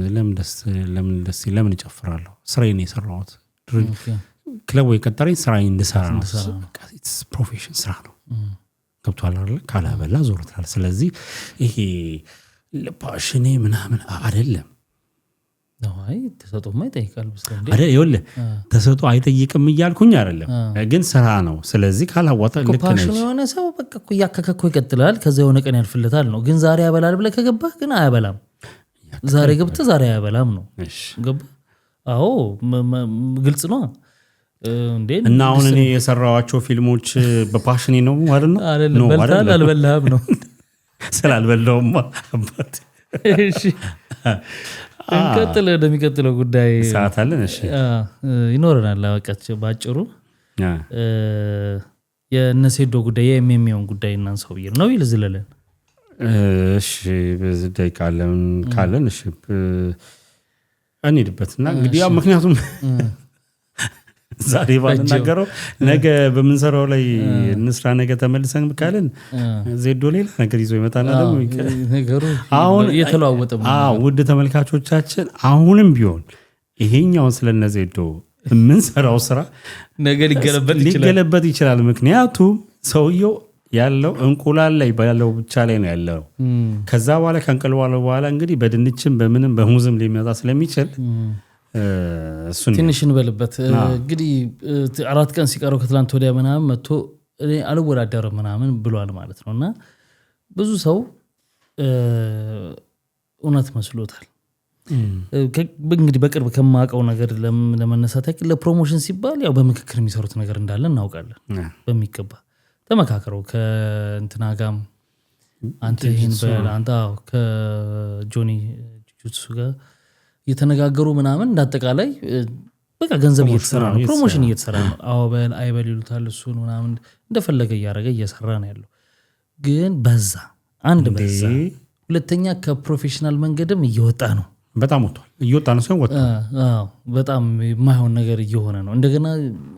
ለምን እጨፍራለሁ? ስራዬን የሰራሁት ክለቡ የቀጠረኝ ስራዬን እንድሰራ ነው። ፕሮፌሽን ስራ ነው። ገብቶሃል አይደል? ካላበላ ዞር ትላለህ። ስለዚህ ይሄ ለፓሽኔ ምናምን አይደለም። አይ ተሰጥኦማ ይጠይቃል። አይደል? ይኸውልህ ተሰጥኦ አይጠይቅም እያልኩኝ አይደለም፣ ግን ስራ ነው። ስለዚህ ካላዋጣ ልክ ነህ። ፓሽን የሆነ ሰው በቃ እኮ ያከከኮ ይቀጥላል። ከዛ የሆነ ቀን ያልፍለታል ነው። ግን ዛሬ ያበላል ብለህ ከገባህ ግን አያበላም። ዛሬ ገብተህ ዛሬ አያበላም ነው። ገባህ? አዎ ግልጽ ነው እንዴ። እና አሁን እኔ የሰራኋቸው ፊልሞች በፓሽኔ ነው አይደል? አይደለም በልተሃል አልበላህም ነው። ስላልበላውማ አባት። እሺ እንቀጥል ወደሚቀጥለው ጉዳይ። ሰዓት አለን? እሺ ይኖረናል። አወቃች ባጭሩ የነሴዶ ጉዳይ የኤምኤምኤውን ጉዳይ እናንሳው ብዬ ነው ይልዝለለን። እሺ በዚህ ደቂቃ ካለን እሺ እንሂድበትና እንግዲህ ያው ምክንያቱም ዛሬ ባልናገረው ነገ በምንሰራው ላይ እንስራ ነገ ተመልሰን ካለን ዜዶ ሌላ ነገር ይዞ ይመጣና ደግሞ ነገሩ አሁን እየተለዋወጠ ውድ ተመልካቾቻችን አሁንም ቢሆን ይሄኛውን ስለነዜዶ የምንሰራው ስራ ነገ ሊገለበጥ ይችላል። ምክንያቱም ሰውየው ያለው እንቁላል ላይ ባለው ብቻ ላይ ነው ያለው። ከዛ በኋላ ከእንቁላሉ በኋላ እንግዲህ በድንችም በምንም በሙዝም ሊመጣ ስለሚችል እሱን ትንሽ እንበልበት። እንግዲህ 4 ቀን ሲቀረው ከትላንት ወዲያ ምናምን መጥቶ እኔ አልወዳደርም ምናምን ብሏል ማለት ነው። እና ብዙ ሰው እውነት መስሎታል። እንግዲህ በቅርብ ከማውቀው ነገር ለመነሳት ያክል ለፕሮሞሽን ሲባል ያው በምክክር የሚሰሩት ነገር እንዳለ እናውቃለን። በሚገባ ተመካከረው ከእንትና ጋም አንተ ይሄን በአንተ ከጆኒ ጁትሱ ጋር እየተነጋገሩ ምናምን እንዳጠቃላይ በቃ ገንዘብ እየተሰራ ነው፣ ፕሮሞሽን እየተሰራ ነው። አወበል አይበል ይሉታል። እሱን ምናምን እንደፈለገ እያደረገ እየሰራ ነው ያለው። ግን በዛ አንድ በዛ ሁለተኛ ከፕሮፌሽናል መንገድም እየወጣ ነው። በጣም ወጥቷል። እየወጣ ነው ሳይሆን ወጥቷል። በጣም የማይሆን ነገር እየሆነ ነው። እንደገና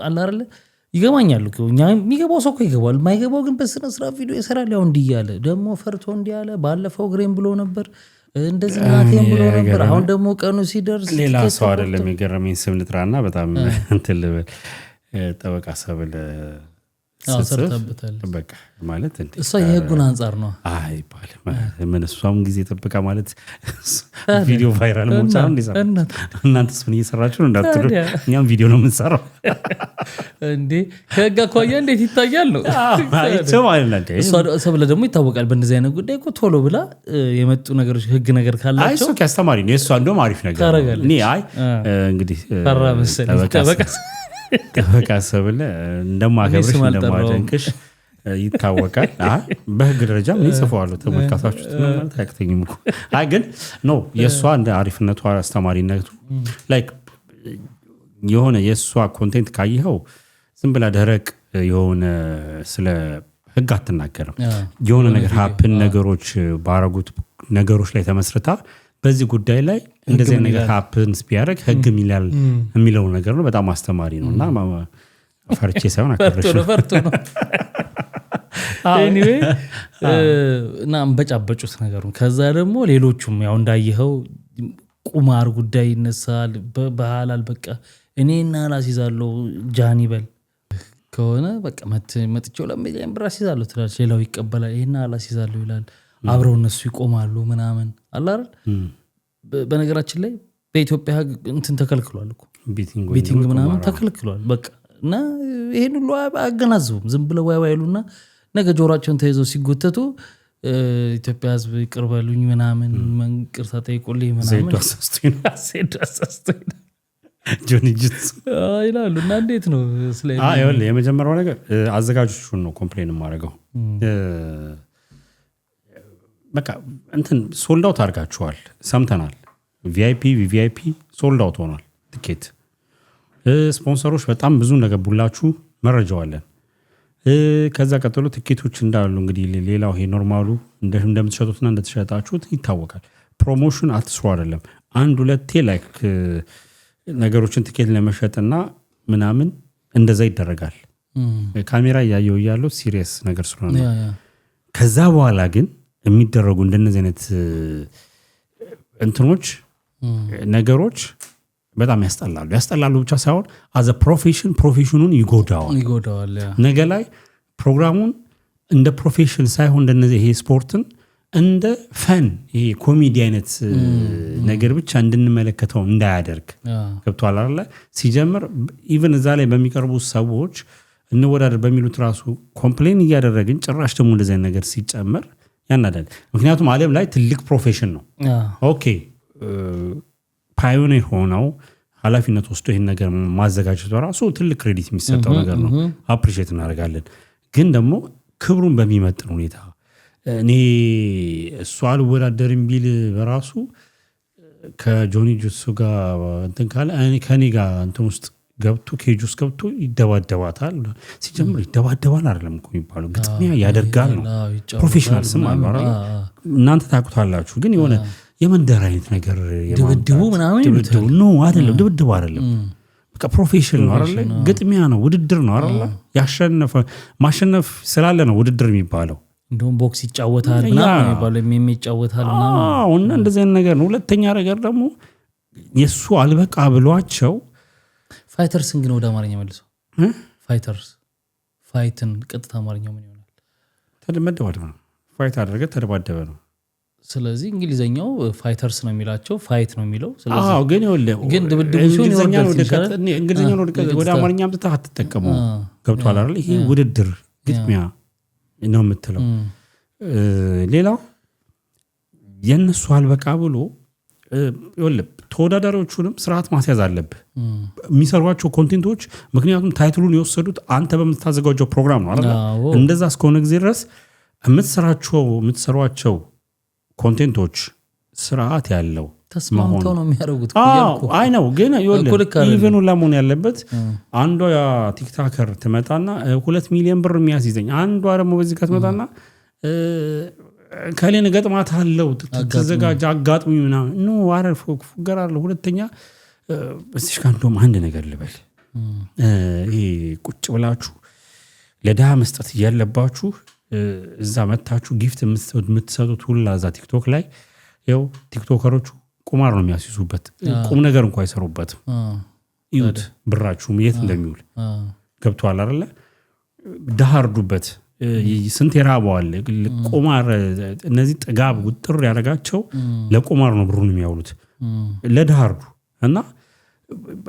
አለ አይደለ ይገባኛል እኮ እኛ የሚገባው ሰው እኮ ይገባል። የማይገባው ግን በስነ ስርዓት ቪዲዮ ይሰራል። ያው እንዲህ እያለ ደግሞ ፈርቶ እንዲህ አለ። ባለፈው ግሬም ብሎ ነበር እንደዚህ ናቴም ብሎ ነበር። አሁን ደግሞ ቀኑ ሲደርስ ሌላ ሰው አይደለም የገረመኝ ስም ልጥራና በጣም እንትን ልበል ጠበቃ ሰብል ሰርታበታል። በቃ ማለት እንዴ እሷ የህጉን አንፃር ነው አይባል ምን እሷም ጊዜ ጠብቃ ማለት ቪዲዮ ቫይራል ሞቻ ነው እንዴ? እናንተስ ምን እየሰራችሁ ነው እንዳትሉ እኛም ቪዲዮ ነው የምንሰራው እንዴ። ከህግ አኳያ እንዴት ይታያል ነው አይተው አይደል? እሷ ሰብለ ደግሞ ይታወቃል በእንደዚህ አይነት ጉዳይ እኮ ቶሎ ብላ የመጡ ነገሮች ህግ ነገር ካላቸው አይ እሱ ከአስተማሪ ነው። እሷ እንደውም አሪፍ ነገር ነው። እኔ አይ እንግዲህ ፈራ መሰለኝ ጠበቃ ሰብል እንደማከብርሽ እንደማደንቅሽ ይታወቃል። በህግ ደረጃ ምን ይጽፈዋሉ ተመልካቾች ማለት አያክተኝም እኮ። አይ ግን ኖ የእሷ እንደ አሪፍነቱ አስተማሪነቱ ላይክ የሆነ የእሷ ኮንቴንት ካየኸው ዝም ብላ ደረቅ የሆነ ስለ ህግ አትናገርም። የሆነ ነገር ሀፕን ነገሮች ባረጉት ነገሮች ላይ ተመስርታ በዚህ ጉዳይ ላይ እንደዚህ ነገር ሀፕንስ ቢያደርግ ህግ ሚላል የሚለው ነገር ነው። በጣም አስተማሪ ነው እና ፈርቼ ሳይሆን ፈርቶ ነው ኤኒዌይ እና አንበጫበጩት ነገሩን። ከዛ ደግሞ ሌሎቹም ያው እንዳየኸው ቁማር ጉዳይ ይነሳል። በባህላል በቃ እኔና ላሲዛለው ጃኒ በል ከሆነ በቃ መጥቼው ለሚሊዮን ብር አሲዛለሁ ትላለች። ሌላው ይቀበላል። ይሄና ላሲዛለው ይላል። አብረው እነሱ ይቆማሉ ምናምን አለ አይደል? በነገራችን ላይ በኢትዮጵያ ህግ እንትን ተከልክሏል እኮ ቤቲንግ ምናምን ተከልክሏል። በቃ እና ይሄን ሁሉ አገናዝቡም ዝም ብለው ዋይዋይሉና ነገ ጆሮአቸውን ተይዘው ሲጎተቱ ኢትዮጵያ ህዝብ ይቅር በሉኝ ምናምን መንቅርታ ጠይቁልኝ ምናምን ሴዳሳስቶኝ ጆኒ ጁትሱ ይላሉ። እና እንዴት ነው ስለ የመጀመሪያው ነገር አዘጋጆቹን ነው ኮምፕሌን የማደርገው። በቃ እንትን ሶልድ አውት አድርጋችኋል ሰምተናል። ቪቪአይፒ ሶልድ አውት ሆኗል ትኬት። ስፖንሰሮች በጣም ብዙ እንደገቡላችሁ መረጃዋለን። ከዛ ቀጥሎ ትኬቶች እንዳሉ እንግዲህ ሌላው ይሄ ኖርማሉ እንደምትሸጡትና እንደተሸጣችሁት ይታወቃል። ፕሮሞሽን አትስሩ አይደለም አንድ ሁለቴ ላይክ ነገሮችን ትኬት ለመሸጥና ምናምን እንደዛ ይደረጋል። ካሜራ እያየው እያለው ሲሪየስ ነገር ስለሆነ ከዛ በኋላ ግን የሚደረጉ እንደነዚህ አይነት እንትኖች ነገሮች በጣም ያስጠላሉ ብቻ ሳይሆን አዘ ፕሮፌሽኑን ይጎዳዋል። ነገ ላይ ፕሮግራሙን እንደ ፕሮፌሽን ሳይሆን እንደነዚህ ይሄ ስፖርትን እንደ ፈን ይሄ ኮሜዲ አይነት ነገር ብቻ እንድንመለከተው እንዳያደርግ ገብቷል አይደል? ሲጀምር ኢቭን እዛ ላይ በሚቀርቡ ሰዎች እንወዳደር በሚሉት ራሱ ኮምፕሌን እያደረግን ጭራሽ ደግሞ እንደዚህ አይነት ነገር ሲጨመር ያናዳል። ምክንያቱም ዓለም ላይ ትልቅ ፕሮፌሽን ነው። ኦኬ ፓዮኒር ሆነው ኃላፊነት ወስዶ ይሄን ነገር ማዘጋጀት በራሱ ትልቅ ክሬዲት የሚሰጠው ነገር ነው። አፕሪሺየት እናደርጋለን። ግን ደግሞ ክብሩን በሚመጥን ሁኔታ እኔ እሱ አልወዳደርም ቢል በራሱ ከጆኒ ጁትሱ ጋር እንትን ካለ ከኔ ጋር እንትን ውስጥ ገብቶ ኬጅ ውስጥ ገብቶ ይደባደባታል። ሲጀምር ይደባደባል አይደለም እኮ የሚባለው ግጥሚያ ያደርጋል ነው። ፕሮፌሽናል ስም አለ አይደል? እናንተ ታውቁታላችሁ። ግን የሆነ የመንደር አይነት ነገር ድብድቡ ምናምን ድብድቡ ነው አይደለም? ድብድቡ አይደለም በቃ ፕሮፌሽን ነው አይደል? ግጥሚያ ነው፣ ውድድር ነው አይደል? ማሸነፍ ስላለ ነው ውድድር የሚባለው። እንደውም ቦክስ ይጫወታል ምናምን የሚባለው የሚጫወታል ምናምን እና እንደዚህ አይነት ነገር ነው። ሁለተኛ ነገር ደግሞ የሱ አልበቃ ብሏቸው ፋይተርስን ግን ወደ አማርኛ መልሰው ፋይተርስ ፋይትን ቀጥታ አማርኛው ምን ይሆናል? ተደባደበ ነው። ፋይት አደረገ ተደባደበ ነው። ስለዚህ እንግሊዘኛው ፋይተርስ ነው የሚላቸው ፋይት ነው የሚለው። ስለዚህ ግን ድብድቡ ሲሆን እንግሊዘኛውን ወደ አማርኛ አምጥተህ አትጠቀመው። ገብቶሃል አይደል? ይሄ ውድድር ግጥሚያ ነው የምትለው። ሌላው የነሱ አልበቃ ብሎ ተወዳዳሪዎቹንም ስርዓት ማስያዝ አለብህ የሚሰሯቸው ኮንቴንቶች። ምክንያቱም ታይትሉን የወሰዱት አንተ በምታዘጋጀው ፕሮግራም ነው አይደል? እንደዛ እስከሆነ ጊዜ ድረስ የምትሰሯቸው ኮንቴንቶች ስርዓት ያለው ተስማምተው ነው የሚያደርጉት። አይ ነው ግን ኢቨኑ ለመሆን ያለበት አንዷ ቲክታከር ትመጣና 2 ሚሊዮን ብር የሚያስይዘኝ፣ አንዷ ደግሞ በዚህ ከተመጣና ከሌን ገጥማት አለው ተዘጋጅ አጋጥሚ ምናምን ኖ አረፍ ፉገራለሁ። ሁለተኛ በዚህ ጋር እንደውም አንድ ነገር ልበል። ይሄ ቁጭ ብላችሁ ለድሃ መስጠት ያለባችሁ እዛ መታችሁ ጊፍት የምትሰጡት ሁላ እዛ ቲክቶክ ላይ ያው ቲክቶከሮቹ ቁማር ነው የሚያስይዙበት። ቁም ነገር እንኳን አይሰሩበትም። ይሁት ብራችሁም የት እንደሚውል ገብቷል አይደለ? ድሃ እርዱበት። ስንት የራበዋል ቁማር። እነዚህ ጥጋብ ውጥር ያደረጋቸው ለቁማር ነው ብሩን የሚያውሉት። ለድሃ እርዱ እና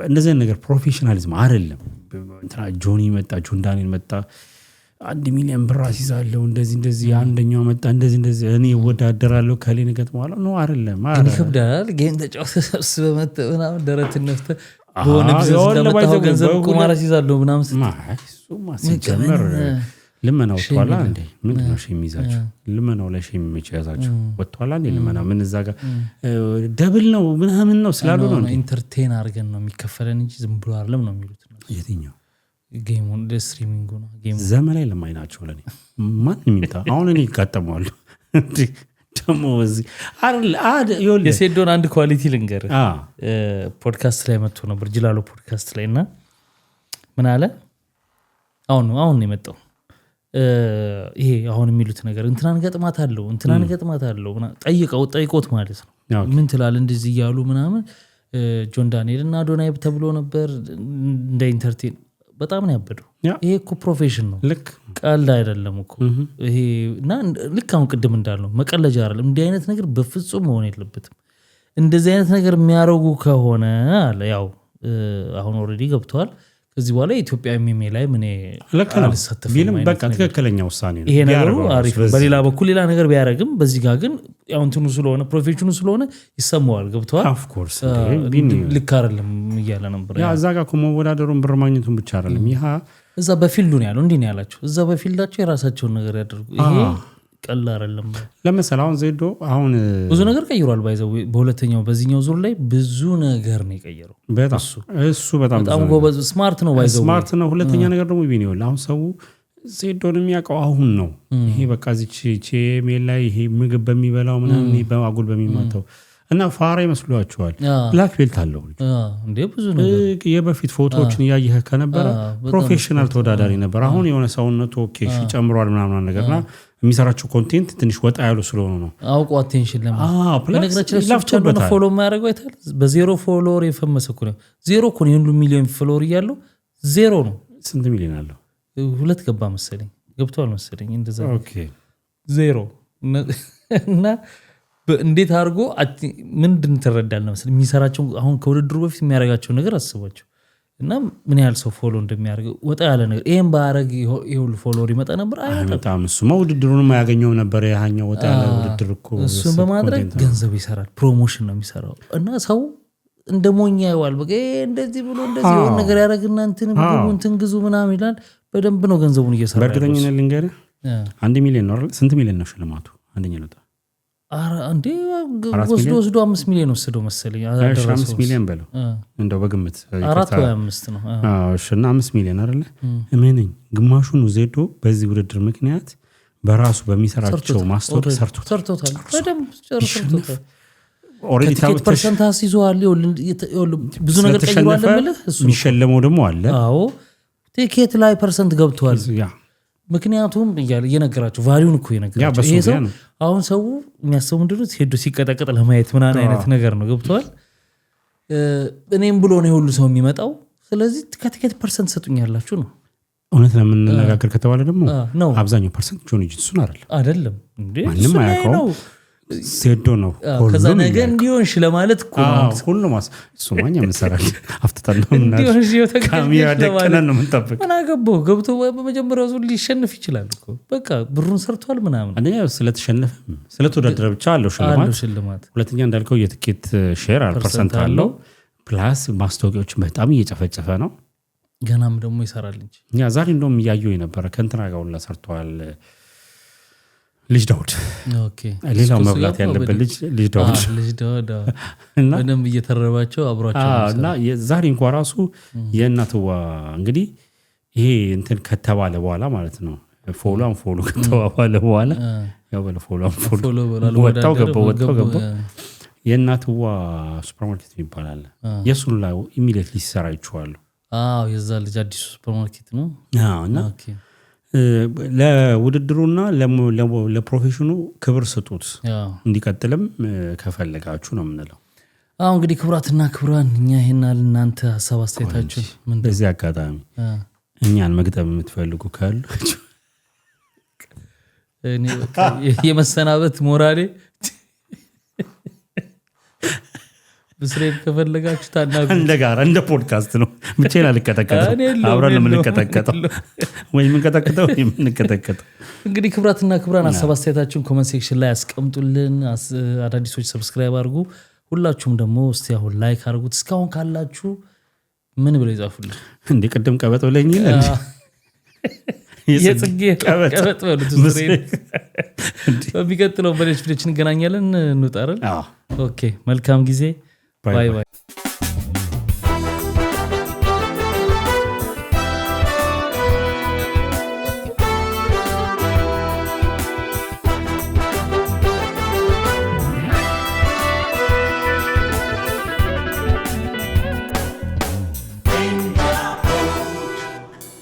እንደዚህ ነገር ፕሮፌሽናሊዝም አይደለም። ጆኒ መጣ፣ ጆን ዳንኤል መጣ 1 ሚሊዮን ብር አስይዛለሁ እንደዚህ አንደኛው መጣ እንደዚህ እኔ ወዳደራለሁ ከሌን ገጥመዋለሁ ነው አይደለም። ግን ይከብዳል። ጌም ተጫውተህ ሰብስበህ መጥተህ ምናምን ደረትን ነፍተህ በሆነ ጊዜ እንደመጣው ገንዘብ ቁማር አስይዛለሁ ምናምን ሲጀመር ልመናው ወጥቷላ እንዴ? ምንድን ነው የሚይዛችሁ? ልመናው ላይ የሚያዛችሁ ወጥቷላ እንዴ? ልመና ምን እዛ ጋር ደብል ነው ምናምን ነው ስላሉ ነው ኢንተርቴን አድርገን ነው የሚከፈለን እንጂ ዝም ብሎ አይደለም ነው የሚሉት። የትኛው ጌሙን ስትሪሚንግ ነው ጌሙ ዘመናዊ ለማይ ናቸው ለኔ ማንም ይምጣ። አሁን እኔ ይጋጠማሉ እንዴ ደሞ እዚህ የሴዶን አንድ ኳሊቲ ልንገር። ፖድካስት ላይ መጥቶ ነበር ጅላሎ ፖድካስት ላይ እና ምን አለ አሁን ነው የመጣው ይሄ አሁን የሚሉት ነገር እንትናን ገጥማት አለው ጠይቆት ማለት ነው። ምን ትላለህ እንደዚህ እያሉ ምናምን ጆን ዳንኤል እና አዶናይ ተብሎ ነበር እንደ ኢንተርቴን በጣም ነው ያበደው። ይሄ እኮ ፕሮፌሽን ነው፣ ቀልድ አይደለም እኮ ይሄ። እና ልክ አሁን ቅድም እንዳልነው መቀለጃ አይደለም። እንዲህ አይነት ነገር በፍጹም መሆን የለበትም። እንደዚህ አይነት ነገር የሚያረጉ ከሆነ አለ ያው አሁን ኦልሬዲ ገብተዋል። ከዚህ በኋላ የኢትዮጵያ ሚሜ ላይ ምን አልሳተፍም። በቃ ትክክለኛ ውሳኔ ነው። ይሄ ነገሩ አሪፍ። በሌላ በኩል ሌላ ነገር ቢያደርግም በዚህ ጋር ግን ያው እንትኑ ስለሆነ ፕሮፌሽኑ ስለሆነ ይሰማዋል። ገብተዋል። ኦፍ ኮርስ ልክ አይደለም እያለ ነበር። ያ እዛ ጋር መወዳደሩን ብር ማግኘቱን ብቻ አይደለም። ይሄ እዛ በፊልዱ ነው ያለው። እንዲህ ነው ያላቸው። እዛ በፊልዳቸው የራሳቸውን ነገር ያደርጉ። ይሄ ቀላል አይደለም። ለምሳሌ አሁን ዜዶ አሁን ብዙ ነገር ቀይሯል። ባይዘው በሁለተኛው በዚህኛው ዙር ላይ ብዙ ነገር ነው የቀየረው። እሱ በጣም ጎበዝ ስማርት ነው። ባይዘው ስማርት ነው። ሁለተኛ ነገር ደግሞ ቢኒ ይኸውልህ አሁን ሰው ዜዶን የሚያውቀው አሁን ነው። ይሄ በቃ እዚች ሜል ላይ ይሄ ምግብ በሚበላው ምናምን በአጉል በሚማተው እና ፋራ ይመስሏቸዋል። ብላክ ቤልት አለው እንዴ ብዙ ነገር የበፊት ፎቶዎችን እያየህ ከነበረ ፕሮፌሽናል ተወዳዳሪ ነበር። አሁን የሆነ ሰውነቱ ኦኬ ጨምሯል ምናምን ነገርና የሚሰራቸው ኮንቴንት ትንሽ ወጣ ያሉ ስለሆኑ ነው። አውቆ አቴንሽን ለማግኘት ፎሎ የማያደርገው አይታል። በዜሮ ፎሎወር የፈመሰ እኮ ነው። ዜሮ እኮ ነው። 1 ሚሊዮን ፎሎወር እያለው ዜሮ ነው። ስንት ሚሊዮን አለው? 2 ገባ መሰለኝ፣ ገብቷል መሰለኝ እንደዛ። ኦኬ ዜሮ እና እንዴት አድርጎ ምንድን ትረዳለህ መሰለኝ የሚሰራቸው አሁን ከውድድሩ በፊት የሚያደርጋቸው ነገር አስባቸው እና ምን ያህል ሰው ፎሎ እንደሚያደርገው ወጣ ያለ ነገር። ይሄን ባረግ ይሁን ፎሎወር ይመጣ ነበር አይመጣም። እሱማ ውድድሩንም አያገኘውም ነበር። ያኛው ወጣ ያለ ውድድር እኮ እሱን በማድረግ ገንዘብ ይሰራል። ፕሮሞሽን ነው የሚሰራው እና ሰው እንደሞኛ ይዋል በቃ እንደዚህ ብሎ እንደዚህ የሆነ ነገር ያደርግና እንትን ግዙ ምናምን ይላል። በደንብ ነው ገንዘቡን እየሰራ ያለው። በእርግጠኝነት ልንገርህ 1 ሚሊዮን ነው አይደል? ስንት ሚሊዮን ነው ሽልማቱ? አንደኛ ነው እንዴ ወስዶ 5 ሚሊዮን ወስዶ መሰለኝ። 5 ሚሊዮን በለው እንደው በግምት 4 ወይ 5 ነው። እሺ እና 5 ሚሊዮን አይደለ? እመነኝ ግማሹን ዜዶ በዚህ ውድድር ምክንያት በራሱ በሚሰራቸው ማስታወቂያ ሰርቶታል። በደንብ ጨርሶታል። ኦሬዲ ታውት ፐርሰንት አስይዟል። ብዙ ነገር ቀይሯል ማለት እሱ የሚሸለመው ደግሞ አለ። አዎ ቲኬት ላይ ፐርሰንት ገብቷል። ምክንያቱም እየነገራቸው ቫሊዩን እኮ እየነገራቸው ይሄ ሰው አሁን ሰው የሚያስበው ምንድነው ሄዶ ሲቀጠቀጥ ለማየት ምናምን አይነት ነገር ነው። ገብቷል። እኔም ብሎ ነው ሁሉ ሰው የሚመጣው። ስለዚህ ከትኬት ፐርሰንት ሰጡኛላችሁ ነው። እውነት ለምንነጋገር ከተባለ ደግሞ አብዛኛው ፐርሰንት ጆኒ ጂንሱን አይደለም እንዴ ማንም አያውቀው ሴዶ ነው። ከዛ ነገ እንዲሆንሽ ለማለት ሁሉም እሱማኛ መሰራል አፍጥታል ነው ምናምን ካሚያ ደቀነን ነው የምንጠብቅ። ምን አገባው ገብቶ በመጀመሪያው ዙር ሊሸነፍ ይችላል እኮ በቃ ብሩን ሰርቷል ምናምን። አንደኛ ስለተሸነፈ ስለተወዳደረ ብቻ አለው ሽልማት። ሁለተኛ እንዳልከው የትኬት ሼር 1% አለው። ፕላስ ማስታወቂያዎችን በጣም እየጨፈጨፈ ነው። ገናም ደግሞ ይሰራል እንጂ ያ ዛሬ እንደውም እያየሁ የነበረ ከእንትና ጋር ሁላ ሰርተዋል። ልጅ ዳውድ ሌላው መብላት ያለበት ልጅ ዳውድ እና በደንብ እየተረባቸው አብሯቸው እና ዛሬ እንኳን ራሱ የእናትዋ እንግዲህ ይሄ እንትን ከተባለ በኋላ ማለት ነው ፎሎ ከተባለ በኋላ ያው ፎሎ ወጣው ገባ የእናትዋ ሱፐርማርኬት ይባላል። የሱን ላይ ኢሚዲየትሊ ሲሰራ ይችዋል። የዛ ልጅ አዲሱ ሱፐርማርኬት ነው። እና ለውድድሩና ለፕሮፌሽኑ ክብር ስጡት። እንዲቀጥልም ከፈለጋችሁ ነው የምንለው። እንግዲህ ክቡራትና ክቡራን እኛ ይሄናል እናንተ ሀሳብ አስተያየታችሁ በዚህ አጋጣሚ እኛን መግጠም የምትፈልጉ ካላችሁ እኔ የመሰናበት ሞራሌ ብስሬት ከፈለጋችሁ ታናግሩ። እንደጋራ እንደ ፖድካስት ነው ብቻዬን አልቀጠቀጠው አብረን የምንቀጠቀጠው ወይ የምንቀጠቀጠው የምንቀጠቀጠው። እንግዲህ ክቡራትና ክቡራን ሀሳብ አስተያየታችሁን ኮሜንት ሴክሽን ላይ አስቀምጡልን። አዳዲሶች ሰብስክራይብ አድርጉ። ሁላችሁም ደግሞ እስቲ አሁን ላይክ አድርጉት። እስካሁን ካላችሁ ምን ብለው ይጻፉልን እንዴ? ቅድም ቀበጥ ብለኝ እንዴ? የጽጌ ቀበጥ በሉት ብስሬት። በሚቀጥለው በሌሎች ቪዲዮዎች እንገናኛለን። እንውጣለን። ኦኬ መልካም ጊዜ። ባይ ባይ።